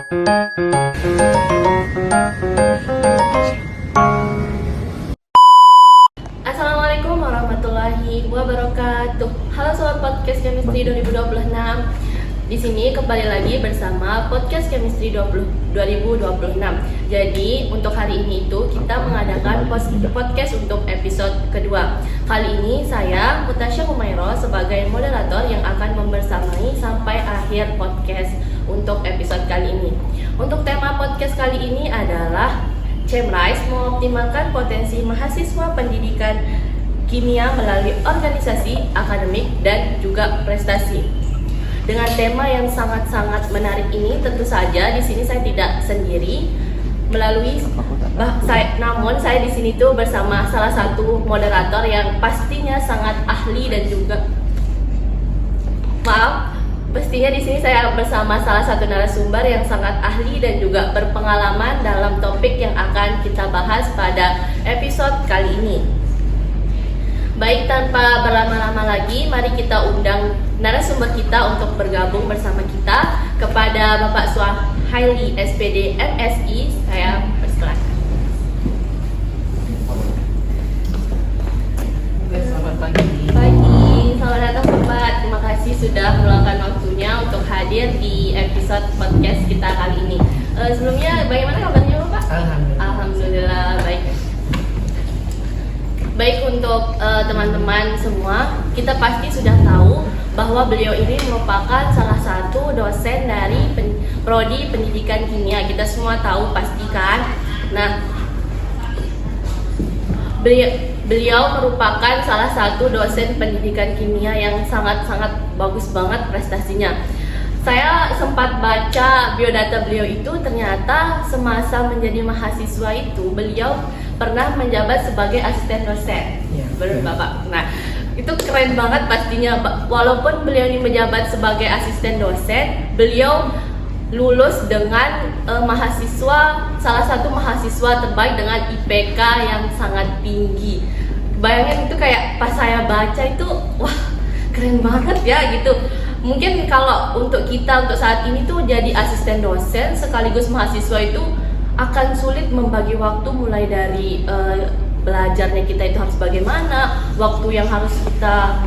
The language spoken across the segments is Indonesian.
Assalamualaikum warahmatullahi wabarakatuh. Halo sobat podcast Chemistry 2026. Di sini kembali lagi bersama podcast Chemistry 2026. Jadi untuk hari ini itu kita mengadakan podcast untuk episode kedua. Kali ini saya Mutasya Humairo sebagai moderator yang akan membersamai sampai akhir podcast untuk episode kali ini. Untuk tema podcast kali ini adalah Chemrise mengoptimalkan potensi mahasiswa pendidikan kimia melalui organisasi, akademik, dan juga prestasi. Dengan tema yang sangat-sangat menarik ini, tentu saja di sini saya tidak sendiri namun saya di sini tuh bersama salah satu moderator yang pastinya sangat ahli dan juga pastinya di sini saya bersama salah satu narasumber yang sangat ahli dan juga berpengalaman dalam topik yang akan kita bahas pada episode kali ini. Baik, tanpa berlama-lama lagi, mari kita undang narasumber kita untuk bergabung bersama kita. Kepada Bapak Suhaili, SPD, MSI, saya persilakan. Selamat pagi. Selamat datang Bapak. Terima kasih sudah meluangkan waktunya untuk hadir di episode podcast kita kali ini. Sebelumnya, bagaimana kabarnya Bapak? Alhamdulillah baik. Baik, untuk teman-teman semua, kita pasti sudah tahu bahwa beliau ini merupakan salah satu dosen dari Prodi Pendidikan Kimia. Kita semua tahu pasti kan. Nah, beliau merupakan salah satu dosen pendidikan kimia yang sangat-sangat bagus banget prestasinya. Saya sempat baca biodata beliau itu, ternyata semasa menjadi mahasiswa itu beliau pernah menjabat sebagai asisten dosen. Benar Bapak. Nah, itu keren banget pastinya. Walaupun beliau ini menjabat sebagai asisten dosen, beliau lulus dengan salah satu mahasiswa terbaik dengan IPK yang sangat tinggi. Bayangin itu, kayak pas saya baca itu, wah keren banget ya gitu. Mungkin kalau untuk saat ini tuh jadi asisten dosen sekaligus mahasiswa itu akan sulit membagi waktu, mulai dari belajarnya kita itu harus bagaimana, waktu yang harus kita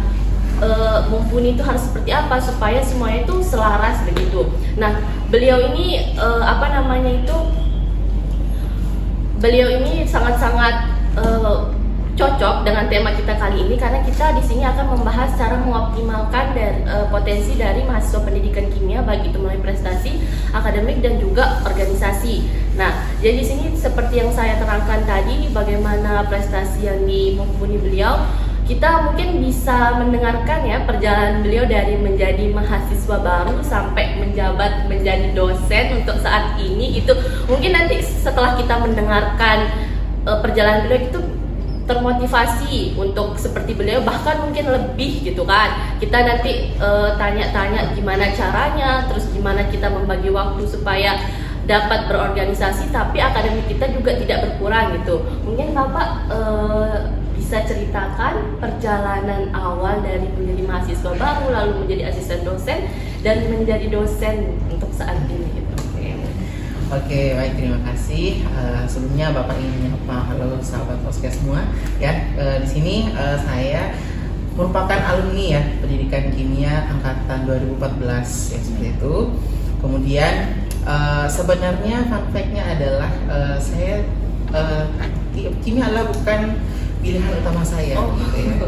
mumpuni itu harus seperti apa supaya semuanya itu selaras begitu. Nah, beliau ini beliau ini sangat-sangat cocok dengan tema kita kali ini, karena kita di sini akan membahas cara mengoptimalkan potensi dari mahasiswa pendidikan kimia, baik itu melalui prestasi, akademik, dan juga organisasi. Nah, jadi di sini seperti yang saya terangkan tadi, bagaimana prestasi yang dimumpuni beliau, kita mungkin bisa mendengarkan ya perjalanan beliau dari menjadi mahasiswa baru sampai menjabat menjadi dosen untuk saat ini. Itu mungkin nanti setelah kita mendengarkan perjalanan beliau itu termotivasi untuk seperti beliau, bahkan mungkin lebih gitu kan. Kita nanti tanya-tanya gimana caranya, terus gimana kita membagi waktu supaya dapat berorganisasi tapi akademik kita juga tidak berkurang gitu. Mungkin Bapak bisa ceritakan perjalanan awal dari menjadi mahasiswa baru lalu menjadi asisten dosen dan menjadi dosen untuk saat ini gitu. Oke, baik, terima kasih. Sebelumnya Bapak ingin menyapa halo sahabat podcast semua ya. Di sini saya merupakan alumni ya pendidikan kimia angkatan 2014 ya, seperti itu. Kemudian sebenarnya fun fact-nya adalah saya kimia adalah bukan pilihan utama saya gitu ya.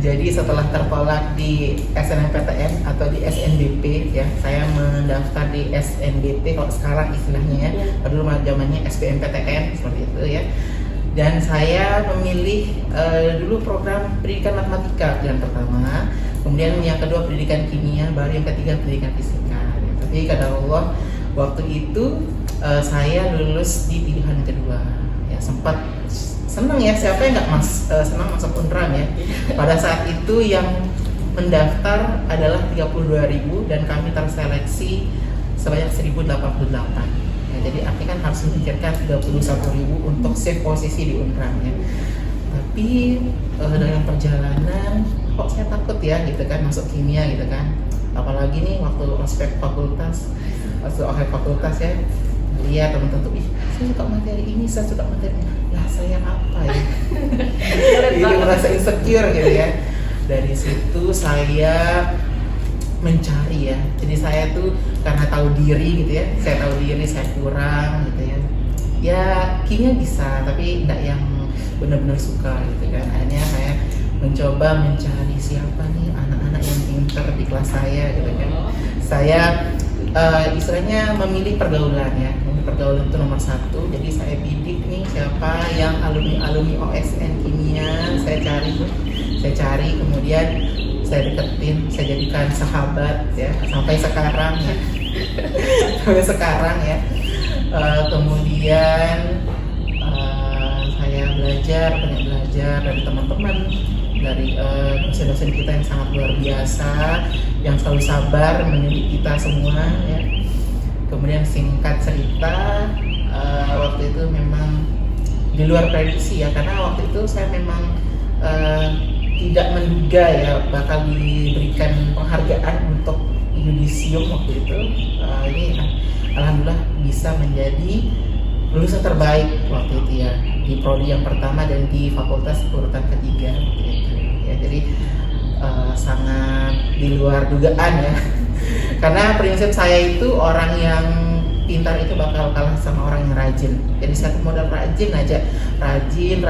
Jadi setelah tertolak di SNMPTN atau di SNBP ya, saya mendaftar di SNBP kalau sekarang istilahnya ya. Dulu zamannya SBMPTN seperti itu ya. Dan saya memilih dulu program pendidikan matematika yang pertama, kemudian yang kedua pendidikan kimia, baru yang ketiga pendidikan fisika. Ya. Tapi kadang Allah waktu itu saya lulus di pilihan kedua. Ya, sempat senang ya, siapa yang nggak senang masuk Unram ya. Pada saat itu yang mendaftar adalah 32.000 dan kami terseleksi sebanyak 1.088 ya, jadi artinya kan harus memikirkan 31.000 untuk save posisi di Unram ya. Tapi dengan perjalanan kok saya takut ya gitu kan masuk kimia gitu kan, apalagi nih waktu aspek fakultas waktu akhir fakultas ya, lihat teman-teman tuh, ih saya suka materi ini, saya suka materi ini, lah saya apa ya? Jadi merasa insecure gitu ya. Dari situ saya mencari ya, jadi saya tuh karena tahu diri gitu ya, saya tahu diri saya kurang gitu ya, ya kimia bisa tapi enggak yang benar-benar suka gitu kan. Akhirnya saya mencoba mencari siapa nih anak-anak yang pintar di kelas saya gitu kan. Saya istilahnya memilih pergaulan ya, pergaulan itu nomor satu. Jadi saya bidik nih siapa yang alumni OSN kimia, saya cari kemudian saya deketin, saya jadikan sahabat ya sampai sekarang ya. Sampai sekarang ya. Kemudian saya banyak belajar dari teman-teman, dari dosen-dosen kita yang sangat luar biasa, yang selalu sabar mendidik kita semua ya. Kemudian singkat cerita, waktu itu memang di luar prediksi ya, karena waktu itu saya memang tidak menduga ya bakal diberikan penghargaan untuk yudisium waktu itu. Ini alhamdulillah bisa menjadi lulusan terbaik waktu itu ya, di prodi yang pertama dan di fakultas urutan ketiga waktu itu ya. Jadi sangat di luar dugaan ya. Karena prinsip saya itu orang yang pintar itu bakal kalah sama orang yang rajin. Jadi satu modal rajin aja, rajin,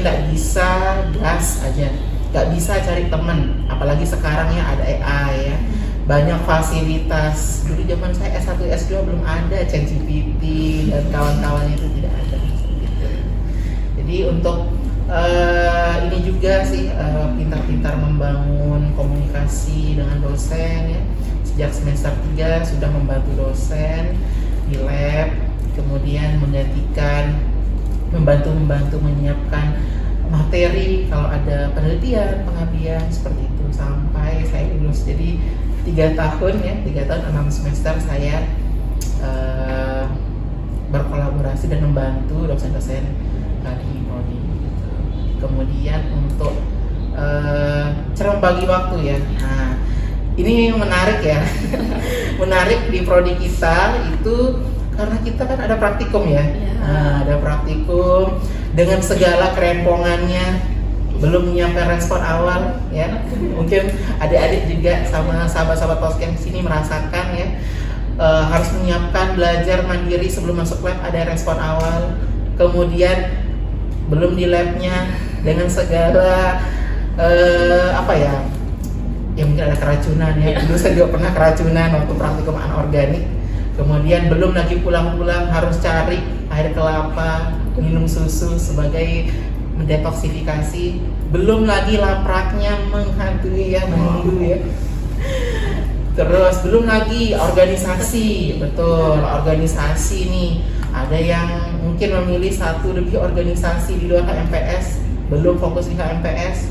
nggak bisa gas aja, nggak bisa cari temen. Apalagi sekarang ya ada AI ya, banyak fasilitas. Dulu zaman saya S1 S2 belum ada ChatGPT dan kawan-kawannya, itu tidak ada gitu. Jadi untuk ini juga sih pintar-pintar membangun komunikasi dengan dosen ya. Sejak semester 3 sudah membantu dosen di lab, kemudian membantu menyiapkan materi kalau ada penelitian, pengabdian seperti itu sampai saya lulus. Jadi 3 tahun 6 semester saya berkolaborasi dan membantu dosen-dosen di prodi. Kemudian untuk cara membagi waktu ya. Nah, ini menarik ya. Menarik di prodi kita itu karena kita kan ada praktikum ya. Nah, ada praktikum dengan segala kerempongannya, belum menyiapkan respon awal ya. Mungkin adik-adik juga sama sahabat-sahabat Tosken di sini merasakan ya, harus menyiapkan belajar mandiri sebelum masuk lab, ada respon awal. Kemudian belum di labnya dengan segala ya mungkin ada keracunan ya. Dulu saya juga pernah keracunan waktu praktikum anorganik. Kemudian belum lagi pulang-pulang harus cari air kelapa, minum susu sebagai mendetoksifikasi. Belum lagi lapraknya menghantui ya, menunggu ya. Terus belum lagi organisasi, betul, organisasi nih. Ada yang mungkin memilih 1 lebih organisasi di luar HMPS, belum fokus di HMPS.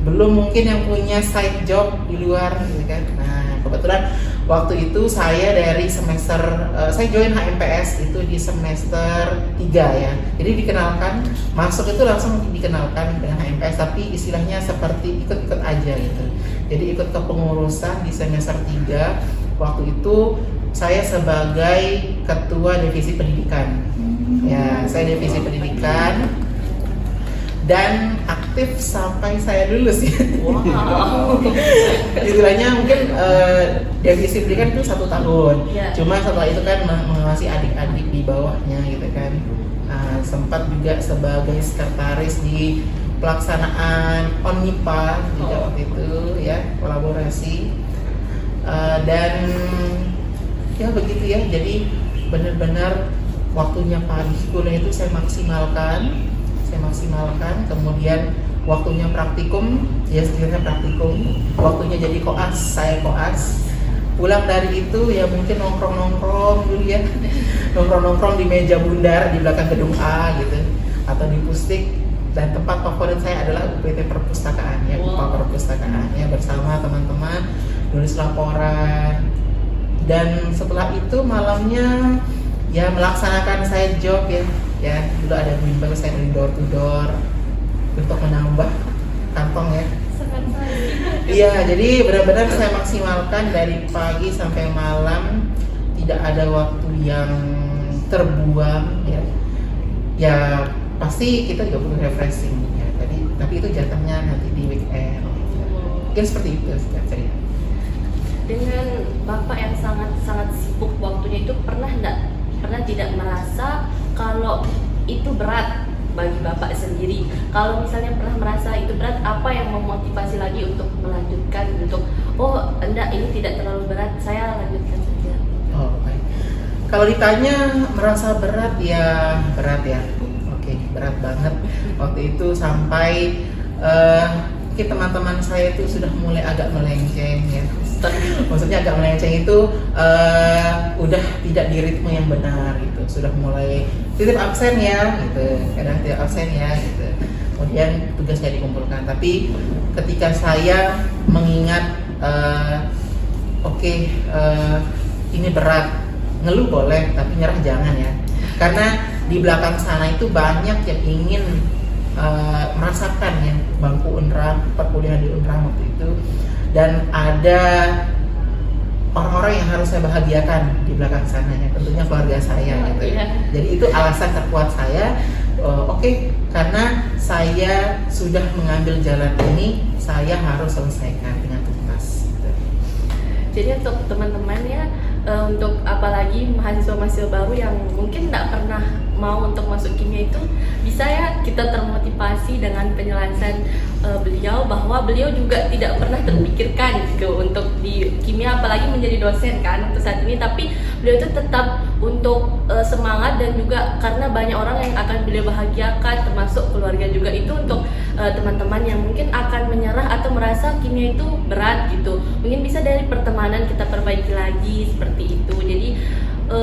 Belum mungkin yang punya side job di luar gitu kan. Nah, kebetulan waktu itu saya dari semester saya join HMPS itu di semester 3 ya. Jadi dikenalkan, masuk itu langsung dikenalkan dengan HMPS, tapi istilahnya seperti ikut-ikut aja gitu. Jadi ikut kepengurusan di semester 3. Waktu itu saya sebagai ketua divisi pendidikan. Ya, saya divisi pendidikan dan aktif sampai saya lulus ya. Wow. Istilahnya mungkin divisi pendidikan itu 1 tahun. Cuma setelah itu kan mengawasi adik-adik di bawahnya gitu kan. Sempat juga sebagai sekretaris di pelaksanaan ONIPA juga waktu itu ya, kolaborasi. Dan ya begitu ya. Jadi benar-benar waktunya pagi kuliah itu saya maksimalkan. Kemudian waktunya praktikum, ya sebenarnya praktikum, waktunya jadi koas, saya koas. Pulang dari itu ya mungkin nongkrong dulu ya, nongkrong di meja bundar di belakang gedung A gitu, atau di Pustik. Dan tempat favorit saya adalah UPT Perpustakaan ya, UPA Perpustakaan ya, bersama teman-teman nulis laporan. Dan setelah itu malamnya ya melaksanakan side job ya. Dulu ada bimbel, saya dari door to door untuk menambah kantong ya. Iya, jadi benar-benar saya maksimalkan dari pagi sampai malam 3 tidak ada waktu yang terbuang ya, ya pasti kita juga butuh refreshing ya. Tapi itu jatuhnya nanti di weekend. Mungkin seperti itu setiap cerita. Dengan Bapak yang sangat sibuk waktunya itu pernah tidak merasa kalau itu berat bagi Bapak sendiri? Kalau misalnya pernah merasa itu berat, apa yang memotivasi lagi untuk melanjutkan, untuk enggak, ini tidak terlalu berat, saya lanjutkan saja? Oh, baik. Kalau ditanya merasa berat ya berat ya. Oke, berat banget. Waktu itu sampai teman-teman saya itu sudah mulai agak melenceng ya. Maksudnya agak melenceng itu udah tidak di ritme yang benar gitu. Sudah mulai titip absen ya gitu. Kadang titip absen ya gitu. Kemudian tugasnya dikumpulkan. Tapi ketika saya mengingat ini berat, ngeluh boleh tapi nyerah jangan ya. Karena di belakang sana itu banyak yang ingin merasakan ya bangku UNRAM, perkuliahan di UNRAM waktu itu, dan ada orang-orang yang harus saya bahagiakan di belakang sana ya, tentunya keluarga saya gitu ya. Jadi itu alasan terkuat saya, karena saya sudah mengambil jalan ini, saya harus selesaikan dengan tuntas gitu. Jadi untuk teman-teman ya, untuk apalagi mahasiswa-mahasiswa baru yang mungkin tidak pernah mau untuk masuk kimia itu, bisa ya kita termotivasi dengan penjelasan beliau, bahwa beliau juga tidak pernah terpikirkan gitu untuk di kimia, apalagi menjadi dosen kan untuk saat ini, tapi beliau itu tetap untuk semangat, dan juga karena banyak orang yang akan beliau bahagiakan, termasuk keluarga juga. Itu untuk teman-teman yang mungkin akan menyerah atau merasa kimia itu berat gitu, mungkin bisa dari pertemanan kita perbaiki lagi seperti itu. Jadi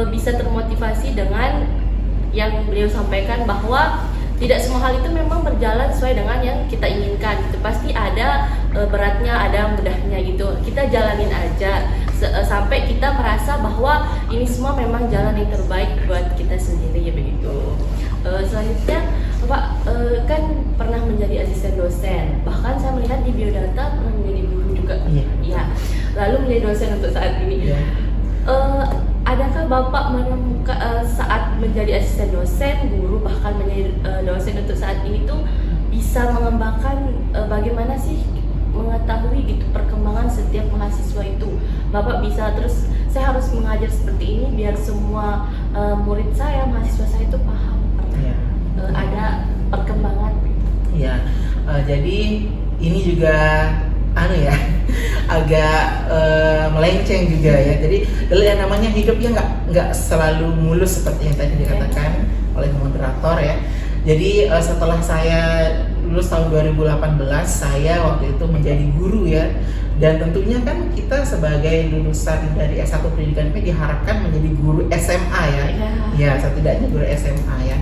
bisa termotivasi dengan yang beliau sampaikan, bahwa tidak semua hal itu memang berjalan sesuai dengan yang kita inginkan gitu. Pasti ada beratnya, ada mudahnya gitu. Kita jalanin aja sampai kita merasa bahwa ini semua memang jalan yang terbaik buat kita sendiri ya begitu. Selanjutnya Bapak kan pernah menjadi asisten dosen, bahkan saya melihat di biodata pernah menjadi guru juga. Iya. Lalu menjadi dosen untuk saat ini. Adakah Bapak menemukan saat menjadi asisten dosen, guru, bahkan menjadi dosen untuk saat ini tuh bisa mengembangkan bagaimana sih mengetahui gitu perkembangan setiap mahasiswa itu? Bapak bisa terus, saya harus mengajar seperti ini biar semua murid saya, mahasiswa saya itu paham, ada perkembangan. Iya, jadi ini juga agak melenceng juga ya. Jadi yang namanya hidup ya nggak selalu mulus seperti yang tadi dikatakan oleh moderator ya. Jadi setelah saya lulus tahun 2018, saya waktu itu menjadi guru ya. Dan tentunya kan kita sebagai lulusan dari S1 Pendidikan IPA diharapkan menjadi guru SMA ya. Ya, setidaknya guru SMA ya.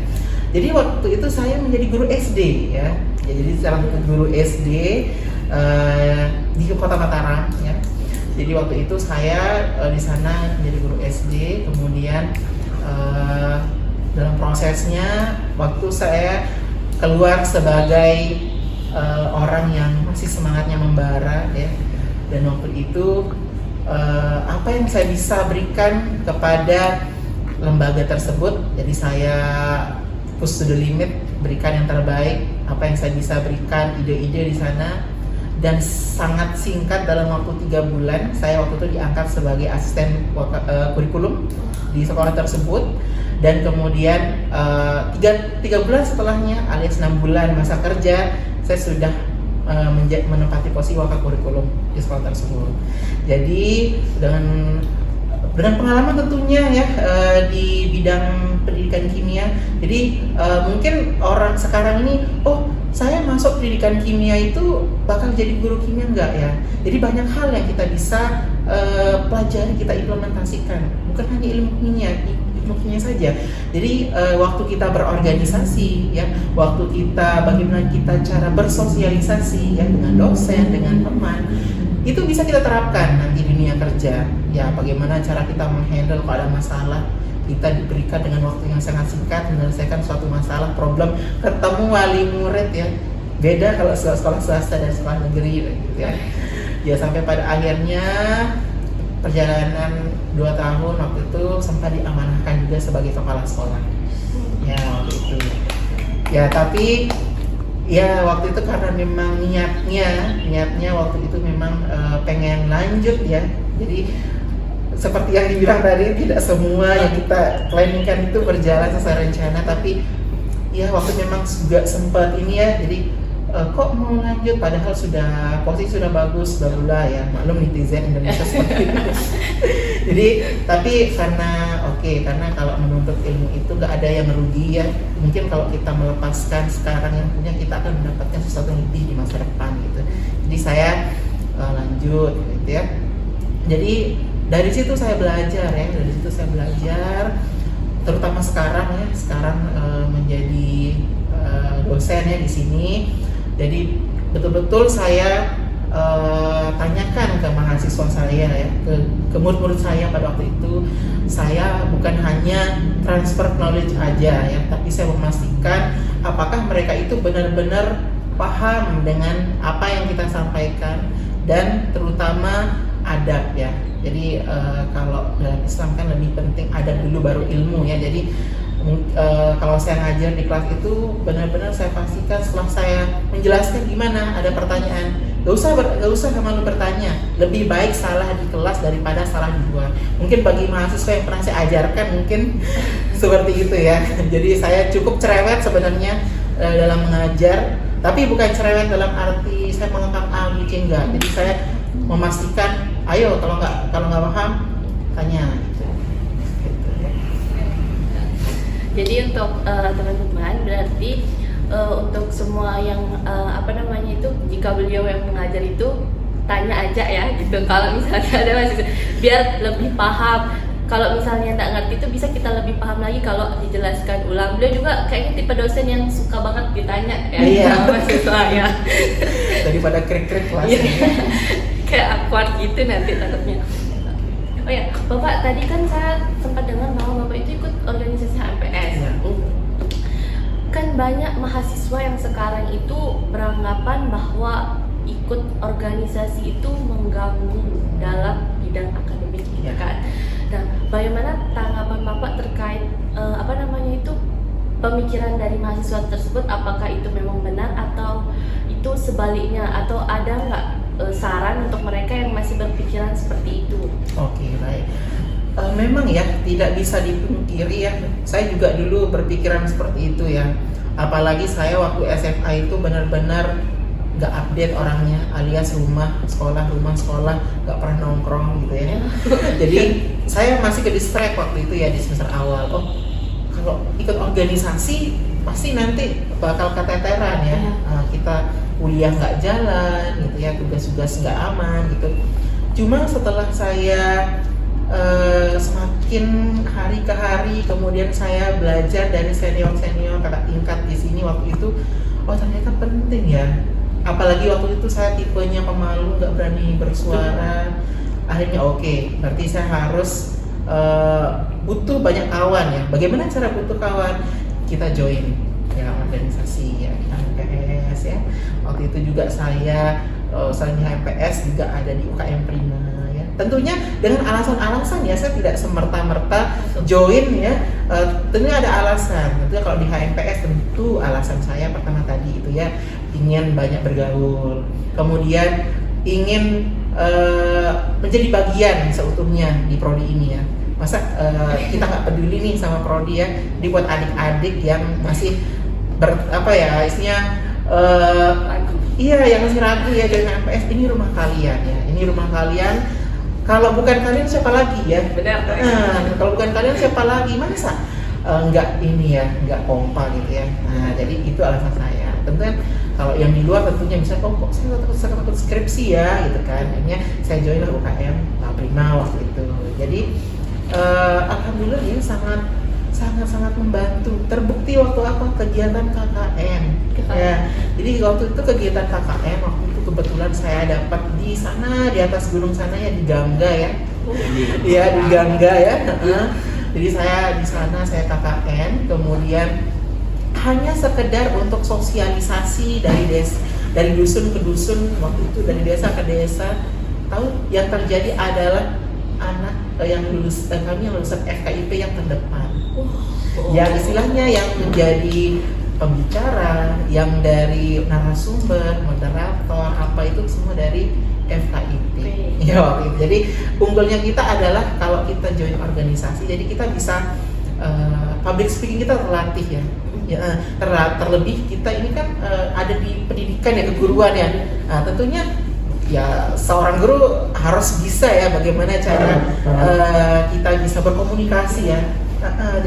Jadi waktu itu saya menjadi guru SD ya. Jadi salah satu guru SD di Kota Mataram ya. Jadi waktu itu saya di sana menjadi guru SD, kemudian dalam prosesnya waktu saya keluar sebagai orang yang masih semangatnya membara ya. Dan waktu itu apa yang saya bisa berikan kepada lembaga tersebut, jadi saya push to the limit, berikan yang terbaik, apa yang saya bisa berikan, ide-ide di sana. Dan sangat singkat, dalam waktu 3 bulan saya waktu itu diangkat sebagai asisten kurikulum di sekolah tersebut. Dan kemudian 3 bulan setelahnya, alias 6 bulan masa kerja, saya sudah menempati posisi wakil kurikulum di sekolah tersebut. Jadi dengan pengalaman tentunya ya di bidang pendidikan kimia. Jadi mungkin orang sekarang ini, saya masuk pendidikan kimia itu bakal jadi guru kimia, enggak ya. Jadi banyak hal yang kita bisa pelajari, kita implementasikan, bukan hanya ilmu kimia saja. Jadi waktu kita berorganisasi ya, waktu kita bagaimana kita cara bersosialisasi ya dengan dosen, dengan teman, itu bisa kita terapkan nanti di dunia kerja ya. Bagaimana cara kita menghandle kalau ada masalah, kita diberikan dengan waktu yang sangat singkat menyelesaikan suatu masalah, problem, ketemu wali murid ya. Beda kalau sekolah swasta dan sekolah negeri gitu ya. Ya sampai pada akhirnya perjalanan 2 tahun waktu itu sempat diamanahkan juga sebagai kepala sekolah. Ya waktu itu. Ya tapi ya waktu itu karena memang niatnya waktu itu memang pengen lanjut ya. Jadi seperti yang dibilang tadi, tidak semua yang kita planningkan itu berjalan sesuai rencana, tapi ya waktu memang juga sempat ini ya, jadi kok mau lanjut padahal posisi sudah bagus, barulah ya, maklum netizen Indonesia seperti itu. Jadi tapi karena kalau menuntut ilmu itu gak ada yang rugi ya, mungkin kalau kita melepaskan sekarang yang punya, kita akan mendapatkan sesuatu yang lebih di masa depan gitu. Jadi saya lanjut gitu ya. Jadi dari situ saya belajar terutama sekarang menjadi dosen ya di sini. Jadi betul-betul saya tanyakan ke mahasiswa saya ya, ke murid-murid saya pada waktu itu. Saya bukan hanya transfer knowledge aja ya, tapi saya memastikan apakah mereka itu benar-benar paham dengan apa yang kita sampaikan, dan terutama adab ya. Jadi kalau dalam Islam kan lebih penting adab dulu baru ilmu ya. Jadi kalau saya ngajar di kelas itu benar-benar saya pastikan setelah saya menjelaskan gimana ada pertanyaan, gak usah malu bertanya. Lebih baik salah di kelas daripada salah di luar. Mungkin bagi mahasiswa yang pernah saya ajarkan mungkin seperti itu ya. Jadi saya cukup cerewet sebenarnya dalam mengajar, tapi bukan cerewet dalam arti saya mengangkat B, enggak. Jadi saya memastikan, ayo kalau nggak paham tanya. Jadi untuk teman-teman, berarti untuk semua yang jika beliau yang mengajar itu tanya aja ya gitu. Kalau misalnya ada mahasiswa, biar lebih paham. Kalau misalnya nggak ngerti itu bisa kita lebih paham lagi kalau dijelaskan ulang. Beliau juga kayaknya tipe dosen yang suka banget ditanya ya sama mahasiswa ya. Daripada krik-krik kelas. Kayak awkward gitu nanti takutnya. Oh ya, Bapak tadi kan saya sempat dengar bahwa Bapak itu ikut organisasi HMPS. Ya. Kan banyak mahasiswa yang sekarang itu beranggapan bahwa ikut organisasi itu mengganggu dalam bidang akademik gitu kan. Nah, bagaimana tanggapan Bapak terkait pemikiran dari mahasiswa tersebut? Apakah itu memang benar atau itu sebaliknya, atau ada nggak saran untuk mereka yang masih berpikiran seperti itu? Oke, baik. Memang ya tidak bisa dipungkiri ya, saya juga dulu berpikiran seperti itu ya. Apalagi saya waktu SMA itu benar-benar gak update orangnya, alias rumah sekolah gak pernah nongkrong gitu ya. Jadi saya masih ke distract waktu itu ya di semester awal. Oh, kalau ikut organisasi pasti nanti bakal keteteran ya. Kita kuliah nggak jalan gitu ya, tugas-tugas nggak aman gitu. Cuma setelah saya semakin hari ke hari, kemudian saya belajar dari senior kakak tingkat di sini waktu itu, oh ternyata penting ya. Apalagi waktu itu saya tipenya pemalu, nggak berani bersuara. Akhirnya oke, berarti saya harus butuh banyak kawan ya. Bagaimana cara butuh kawan? Kita join ya organisasi ya HMPS ya. Waktu itu juga saya selain di HMPS juga ada di UKM Prima ya. Tentunya dengan alasan-alasan ya, saya tidak semerta-merta join ya. Tentunya ada alasan. Tentunya kalau di HMPS tentu alasan saya pertama tadi itu ya, ingin banyak bergaul. Kemudian ingin menjadi bagian seutuhnya di prodi ini ya. Masa kita nggak peduli nih sama prodi ya. Ini buat adik-adik yang masih yang masih ragu ya join HMPS, ini rumah kalian ya. Ini rumah kalian. Kalau bukan kalian siapa lagi ya? Benar. Kalau bukan kalian siapa lagi? Masa nggak kompak gitu ya. Nah, jadi itu alasan saya. Tentunya kalau yang di luar tentunya bisa, kok saya takut skripsi ya gitu kan. Akhirnya saya join lah UKM Prima waktu itu. Jadi alhamdulillah ya sangat membantu. Terbukti waktu kegiatan KKN. Ya. Jadi waktu itu kegiatan KKN waktu itu kebetulan saya dapat di sana, di atas gunung sana ya, di Gangga ya. Iya, di Gangga ya. Jadi saya di sana saya KKN, kemudian hanya sekedar untuk sosialisasi dari dusun ke dusun waktu itu, dari desa ke desa. Tahu yang terjadi adalah anak kami yang lulusan FKIP yang terdepan. Oh. Ya istilahnya yang menjadi pembicara, yang dari narasumber, moderator, apa itu semua dari FKIP. Ya, waktu itu. Jadi unggulnya kita adalah kalau kita join organisasi, jadi kita bisa public speaking kita terlatih ya. Ya, terlebih kita ini kan ada di pendidikan ya, keguruan ya. Nah, tentunya ya seorang guru harus bisa ya bagaimana cara kita bisa berkomunikasi ya.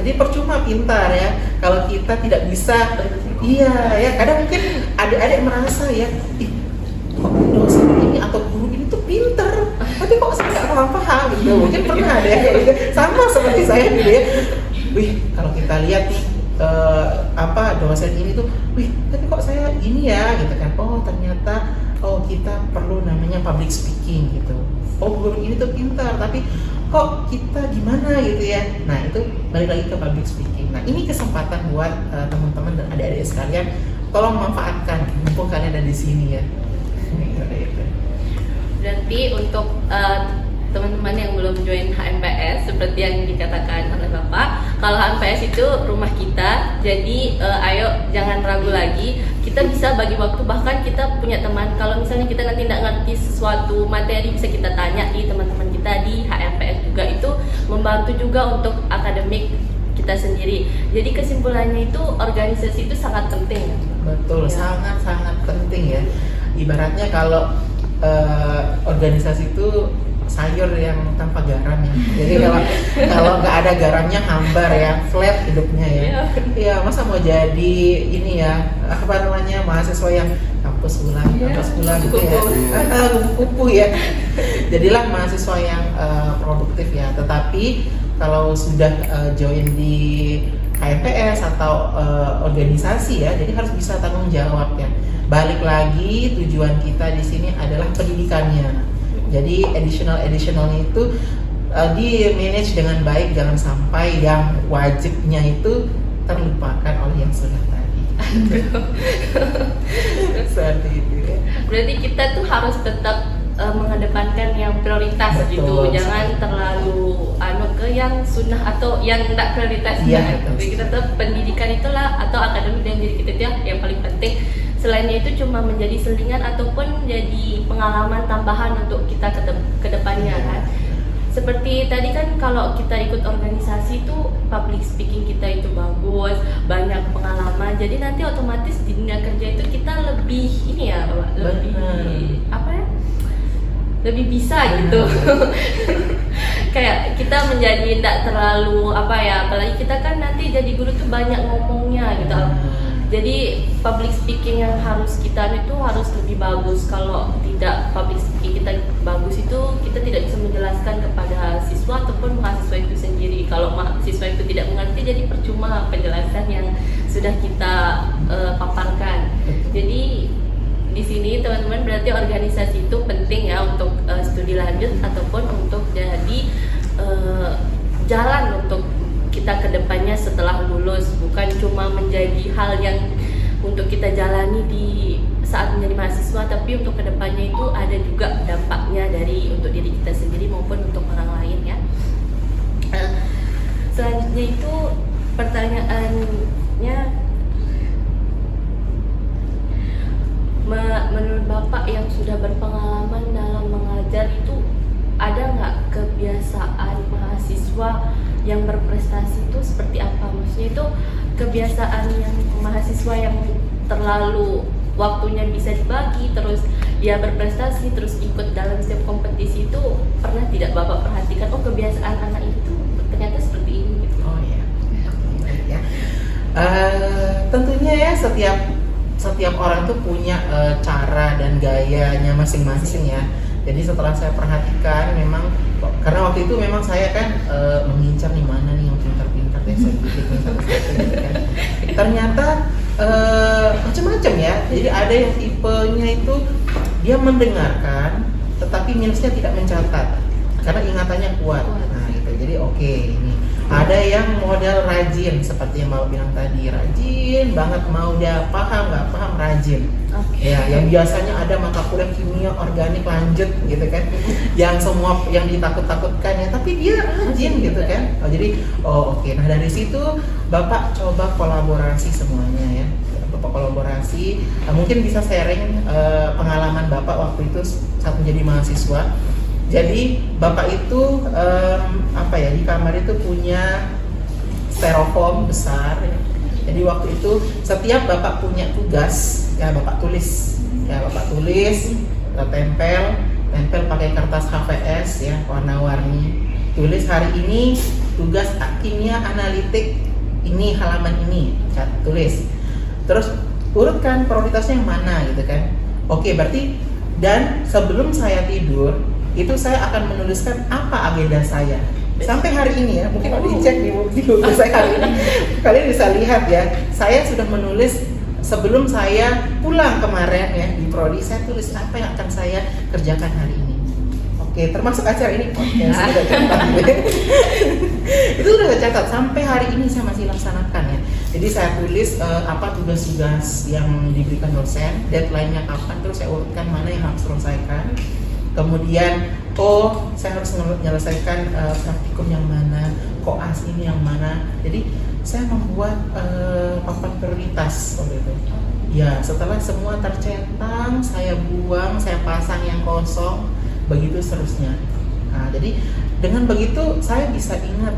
Jadi percuma pintar ya kalau kita tidak bisa. Iya ya, kadang mungkin adik-adik merasa ya, ih, kok dosen ini atau guru ini tuh pintar, tapi kok saya nggak paham gitu. Mungkin pernah ada ya, sama seperti saya gitu ya. Wih, kalau kita lihat nih dosen ini tuh, wih, tapi kok saya gini ya gitu kan. Oh ternyata kita perlu namanya public speaking gitu. Oh guru ini tuh pintar, tapi kok kita gimana gitu ya. Nah itu balik lagi ke public speaking. Nah ini kesempatan buat teman-teman dan adik-adik sekalian, tolong manfaatkan mumpung kalian ada di sini ya. Berarti untuk teman-teman yang belum join HMPS, seperti yang dikatakan oleh Bapak, kalau HMPS itu rumah kita, jadi ayo jangan ragu lagi, kita bisa bagi waktu, bahkan kita punya teman, kalau misalnya kita nanti tidak ngerti sesuatu materi, bisa kita tanya di teman-teman kita di HMPS juga, itu membantu juga untuk akademik kita sendiri. Jadi kesimpulannya itu organisasi itu sangat penting. Betul, Ya. sangat-sangat penting ya. Ibaratnya kalau organisasi itu sayur yang tanpa garam ya. Jadi kalau nggak ada garamnya hambar ya, flat hidupnya ya. Iya, masa mau jadi ini ya, apa namanya, mahasiswa yang kampus ulang gitu ya. Kupu-kupu ya. Jadilah mahasiswa yang produktif ya. Tetapi kalau sudah join di HMPS atau organisasi ya, jadi harus bisa tanggung jawab ya. Balik lagi, tujuan kita di sini adalah pendidikannya. Jadi additionalnya itu di manage dengan baik, jangan sampai yang wajibnya itu terlupakan oleh yang sudah tadi. Seperti itu ya. Berarti kita tuh harus tetap mengedepankan yang prioritas. Betul. Gitu, jangan terlalu ke yang sunnah atau yang tidak prioritas. Iya, Tapi kita tetap pendidikan itulah atau akademik dan diri kita itu yang paling penting. Selainnya itu cuma menjadi selingan ataupun jadi pengalaman tambahan untuk kita ke depannya kan. Seperti tadi kan kalau kita ikut organisasi itu public speaking kita itu bagus, banyak pengalaman. Jadi nanti otomatis di dunia kerja itu kita lebih ini ya, lebih apa ya? Lebih bisa gitu. Kayak kita menjadi tidak terlalu apalagi kita kan nanti jadi guru tuh banyak ngomongnya gitu. Jadi public speaking yang harus kita itu harus lebih bagus. Kalau tidak public speaking kita bagus itu kita tidak bisa menjelaskan kepada siswa ataupun mahasiswa itu sendiri. Kalau mahasiswa itu tidak mengerti, jadi percuma penjelasan yang sudah kita paparkan. Jadi di sini teman-teman, berarti organisasi itu penting ya untuk studi lanjut ataupun untuk jadi jalan untuk kita kedepannya setelah lulus, bukan cuma menjadi hal yang untuk kita jalani di saat menjadi mahasiswa, tapi untuk kedepannya itu ada juga dampaknya dari untuk diri kita sendiri maupun untuk orang lain ya. Selanjutnya itu pertanyaannya, menurut Bapak yang sudah berpengalaman dalam mengajar itu ada nggak kebiasaan mahasiswa yang berprestasi itu seperti apa? Maksudnya itu kebiasaan yang mahasiswa yang terlalu waktunya bisa dibagi, terus dia berprestasi, terus ikut dalam setiap kompetisi itu pernah tidak Bapak perhatikan? Oh, kebiasaan anak itu ternyata seperti ini gitu. Oh ya, ya. Tentunya ya setiap orang tuh punya cara dan gayanya masing-masing ya. Jadi setelah saya perhatikan, memang karena waktu itu memang saya kan mengincar nih mana nih yang pintar-pintar deh, saya pikir satu-satu gitu kan. Ternyata macam-macam ya. Jadi ada yang tipenya itu dia mendengarkan, tetapi minusnya tidak mencatat karena ingatannya kuat. Nah itu. Jadi oke, ini Ada yang model rajin, seperti yang Bapak bilang tadi, rajin banget, mau dia paham nggak paham rajin. Ya, yang biasanya ada mata kuliah kimia organik lanjut gitu kan, yang semua yang ditakut-takutkan ya, tapi dia rajin gitu kan. Jadi oke. Nah dari situ Bapak coba kolaborasi semuanya ya. Bapak kolaborasi, mungkin bisa sharing pengalaman Bapak waktu itu saat menjadi mahasiswa. Jadi Bapak itu di kamar itu punya styrofoam besar. Jadi waktu itu setiap Bapak punya tugas ya Bapak tulis, tempel pakai kertas HVS ya warna-warni. Tulis hari ini tugas kimia analitik ini halaman ini, tulis. Terus urutkan prioritasnya yang mana gitu kan. Oke, berarti dan sebelum saya tidur itu saya akan menuliskan apa agenda saya sampai hari ini ya. Mungkin kalau dicek di buku saya kali ini kalian bisa lihat ya, saya sudah menulis sebelum saya pulang kemarin ya di prodi, saya tulis apa yang akan saya kerjakan hari ini. Oke, termasuk acara ini podcast sudah catat. Itu sudah catat sampai hari ini saya masih laksanakan ya. Jadi saya tulis apa tugas-tugas yang diberikan dosen, deadline-nya kapan, terus saya urutkan mana yang harus selesaikan. Kemudian, saya harus menyelesaikan praktikum yang mana, koas ini yang mana. Jadi saya membuat papan prioritas waktu itu. Ya, setelah semua tercentang, saya buang, saya pasang yang kosong, begitu seterusnya. Nah, jadi dengan begitu saya bisa ingat,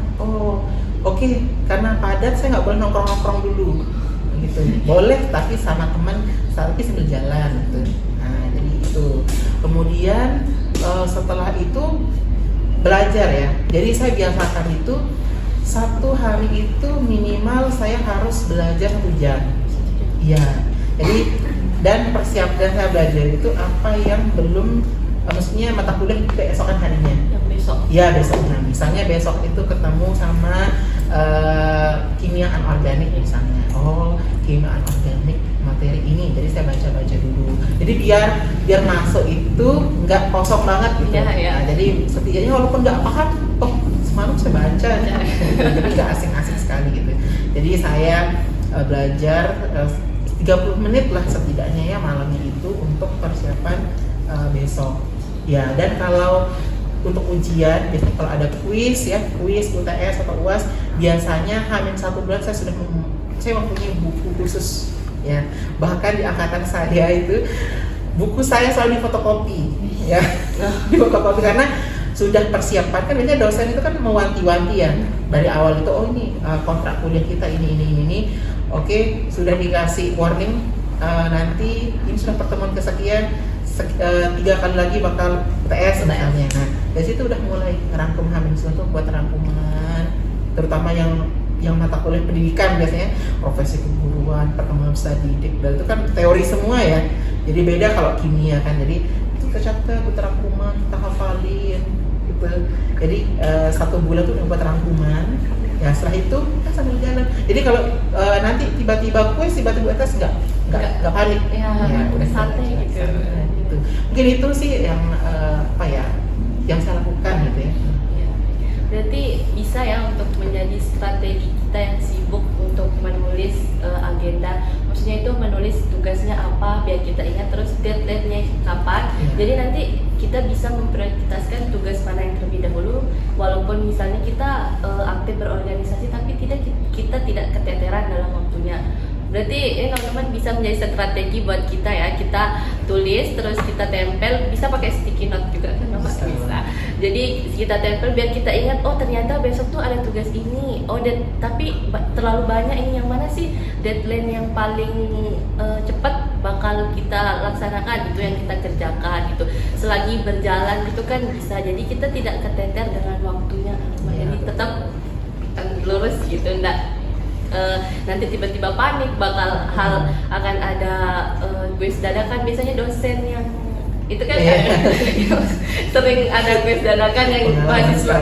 oke, karena padat saya nggak boleh nongkrong-nongkrong dulu, gitu. Boleh, tapi sama teman, tapi sambil jalan, gitu. Nah, jadi itu. Kemudian setelah itu belajar ya. Jadi saya biasakan itu satu hari itu minimal saya harus belajar 1 jam. Iya. Jadi dan persiapkan saya belajar itu apa yang belum, maksudnya mata kuliah keesokan harinya. Yang besok. Ya besoknya. Misalnya besok itu ketemu sama kimia anorganik misalnya. Kimia anorganik materi ini, jadi saya baca dulu. Jadi biar masuk itu nggak kosong banget gitu. Ya. Nah, jadi setidaknya walaupun nggak paham, semalam saya baca, jadi nggak asing-asing sekali gitu. Jadi saya belajar 30 menit lah setidaknya ya malamnya itu untuk persiapan besok. Ya, dan kalau untuk ujian, biasanya kalau ada kuis UTS atau UAS, biasanya H-1 bulan saya mempunyai buku khusus ya. Bahkan di angkatan saya itu buku saya selalu difotokopi ya. Difotokopi karena sudah persiapan, kan biasanya dosen itu kan mewanti-wanti ya dari awal itu, ini kontrak kuliah kita ini. Oke, sudah dikasih warning, nanti ini sudah pertemuan kesekian, 3 kali lagi bakal UTS misalnya. Nah, dari situ udah mulai ngerangkum H-1 buat rangkuman, terutama yang mata kuliah pendidikan, biasanya profesi keguruan, perkembangan usaha didik, dan itu kan teori semua ya. Jadi beda kalau kimia kan, jadi itu tercatat, buat rangkuman, kita hafalin gitu. Jadi 1 bulan tuh udah buat rangkuman. Ya setelah itu kita sambil jalan. Jadi kalau nanti tiba-tiba kuis, tiba-tiba tes nggak panik. Ya udah santai gitu. Gitu. Mungkin itu sih yang yang saya lakukan gitu ya. Berarti bisa ya untuk menjadi strategi kita yang sibuk untuk menulis agenda. Maksudnya itu menulis tugasnya apa biar kita ingat, terus deadline-nya kapan. Jadi nanti kita bisa memprioritaskan tugas mana yang terlebih dahulu. Walaupun misalnya kita aktif berorganisasi, tapi kita tidak keteteran dalam waktunya. Berarti teman-teman bisa menjadi strategi buat kita ya. Kita tulis, terus kita tempel, bisa pakai sticky note juga kan Bapak? Bisa. Jadi kita tempel biar kita ingat, ternyata besok tuh ada tugas ini. Tapi terlalu banyak, ini yang mana sih deadline yang paling cepat bakal kita laksanakan, itu yang kita kerjakan gitu. Selagi berjalan gitu kan bisa. Jadi kita tidak keteter dengan waktunya. Jadi tetap lurus gitu, enggak nanti tiba-tiba panik bakal akan ada kuis dadakan. Biasanya dosen yang itu kan sering ada kuis dadakan yang mahasiswa.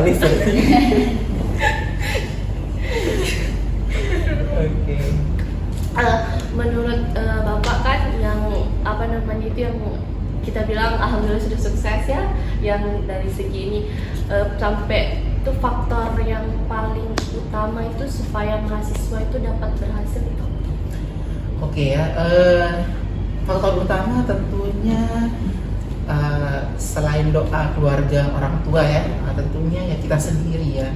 Menurut Bapak kan yang itu yang kita bilang alhamdulillah sudah sukses ya, yang dari segi ini sampai itu faktor yang paling utama itu supaya mahasiswa itu dapat berhasil itu? Oke ya, faktor utama tentunya selain doa keluarga orang tua ya, tentunya ya kita sendiri ya.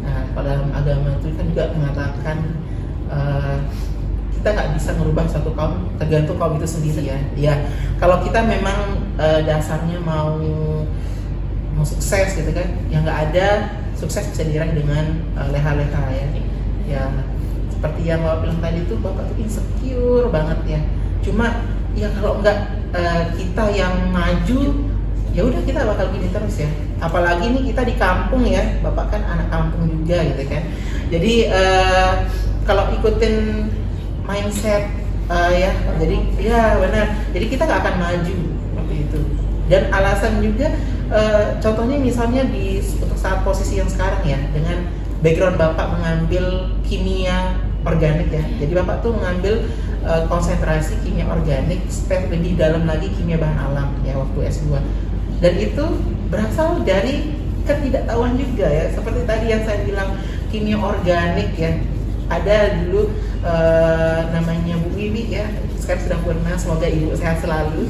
Nah, pada dalam agama itu kan juga mengatakan kita nggak bisa merubah satu kaum, tergantung kaum itu sendiri ya. Ya, kalau kita memang dasarnya mau sukses gitu kan, yang nggak ada sukses bisa diraih dengan leha-leha ya. Ya, seperti yang Bapak bilang tadi itu, Bapak tuh insecure banget ya. Cuma ya kalau nggak kita yang maju, ya udah kita bakal gini terus ya. Apalagi nih kita di kampung ya, Bapak kan anak kampung juga gitu kan. Jadi kalau ikutin mindset ya, jadi ya benar. Jadi kita nggak akan maju seperti itu. Dan alasan juga, contohnya misalnya untuk saat posisi yang sekarang ya, dengan background Bapak mengambil kimia organik ya. Jadi Bapak tuh mengambil konsentrasi kimia organik, lebih dalam lagi kimia bahan alam ya waktu S2. Dan itu berasal dari ketidaktahuan juga ya. Seperti tadi yang saya bilang, kimia organik ya. Ada dulu namanya Bu Wiwi ya, sekarang sudah purna, semoga Ibu sehat selalu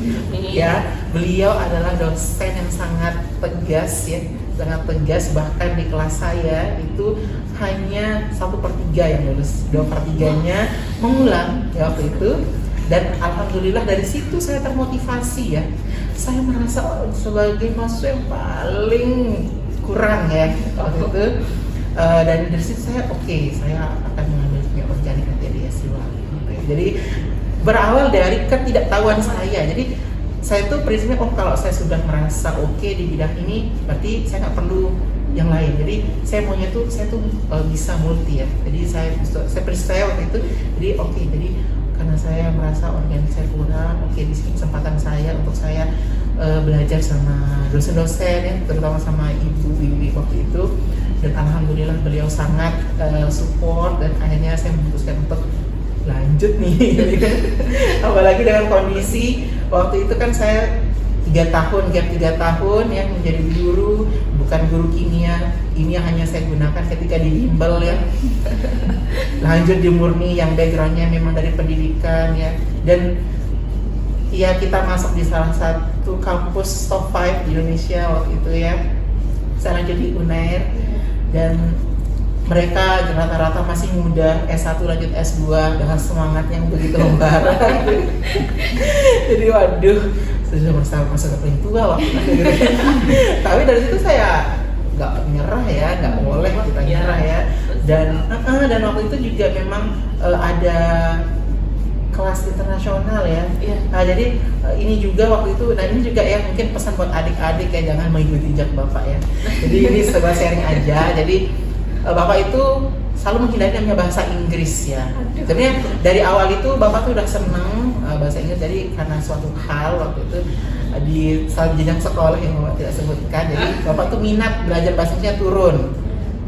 ya. Beliau adalah dosen yang sangat tegas ya, sangat tegas. Bahkan di kelas saya itu hanya 1/3 yang lulus, 2/3-nya mengulang ya waktu itu. Dan alhamdulillah dari situ saya termotivasi ya. Saya merasa sebagai mahasiswa yang paling kurang ya waktu itu. Dan dari situ saya saya akan mengambil kimia organik nanti di S2. Jadi berawal dari ketidaktahuan saya. Jadi saya tuh prinsipnya, kalau saya sudah merasa di bidang ini, berarti saya nggak perlu yang lain. Jadi saya maunya tuh saya bisa multi ya. Jadi saya percaya waktu itu. Jadi jadi karena saya merasa organik saya kurang, di sini kesempatan saya untuk saya belajar sama dosen-dosen ya, terutama sama Ibu Wiwi waktu itu. Dan alhamdulillah beliau sangat support, dan akhirnya saya memutuskan untuk lanjut nih. Apalagi dengan kondisi waktu itu kan saya 3 tahun ya menjadi guru, bukan guru kimia. Ini hanya saya gunakan ketika di bimbel ya. Lanjut di murni yang backgroundnya memang dari pendidikan ya. Dan ya kita masuk di salah satu kampus top 5 di Indonesia waktu itu ya. Saya lanjut di UNAIR, dan mereka rata-rata masih muda, S1 lanjut S2 dengan semangat yang begitu membara. Jadi waduh, sudah masa paling tua waktu itu. Tapi dari situ saya nggak nyerah ya, nggak boleh kita nyerah ya. Dan waktu itu juga memang ada kelas internasional ya. Nah, jadi ini juga waktu itu, ini juga ya mungkin pesan buat adik-adik ya, jangan mengikuti jejak Bapak ya. Jadi ini sebuah sharing aja. Jadi Bapak itu selalu menghindari namanya bahasa Inggris ya. Sebenarnya dari awal itu Bapak tuh udah seneng bahasa Inggris, jadi karena suatu hal waktu itu di jenjang sekolah yang Bapak tidak sebutkan, jadi Bapak tuh minat belajar bahasa Inggrisnya turun.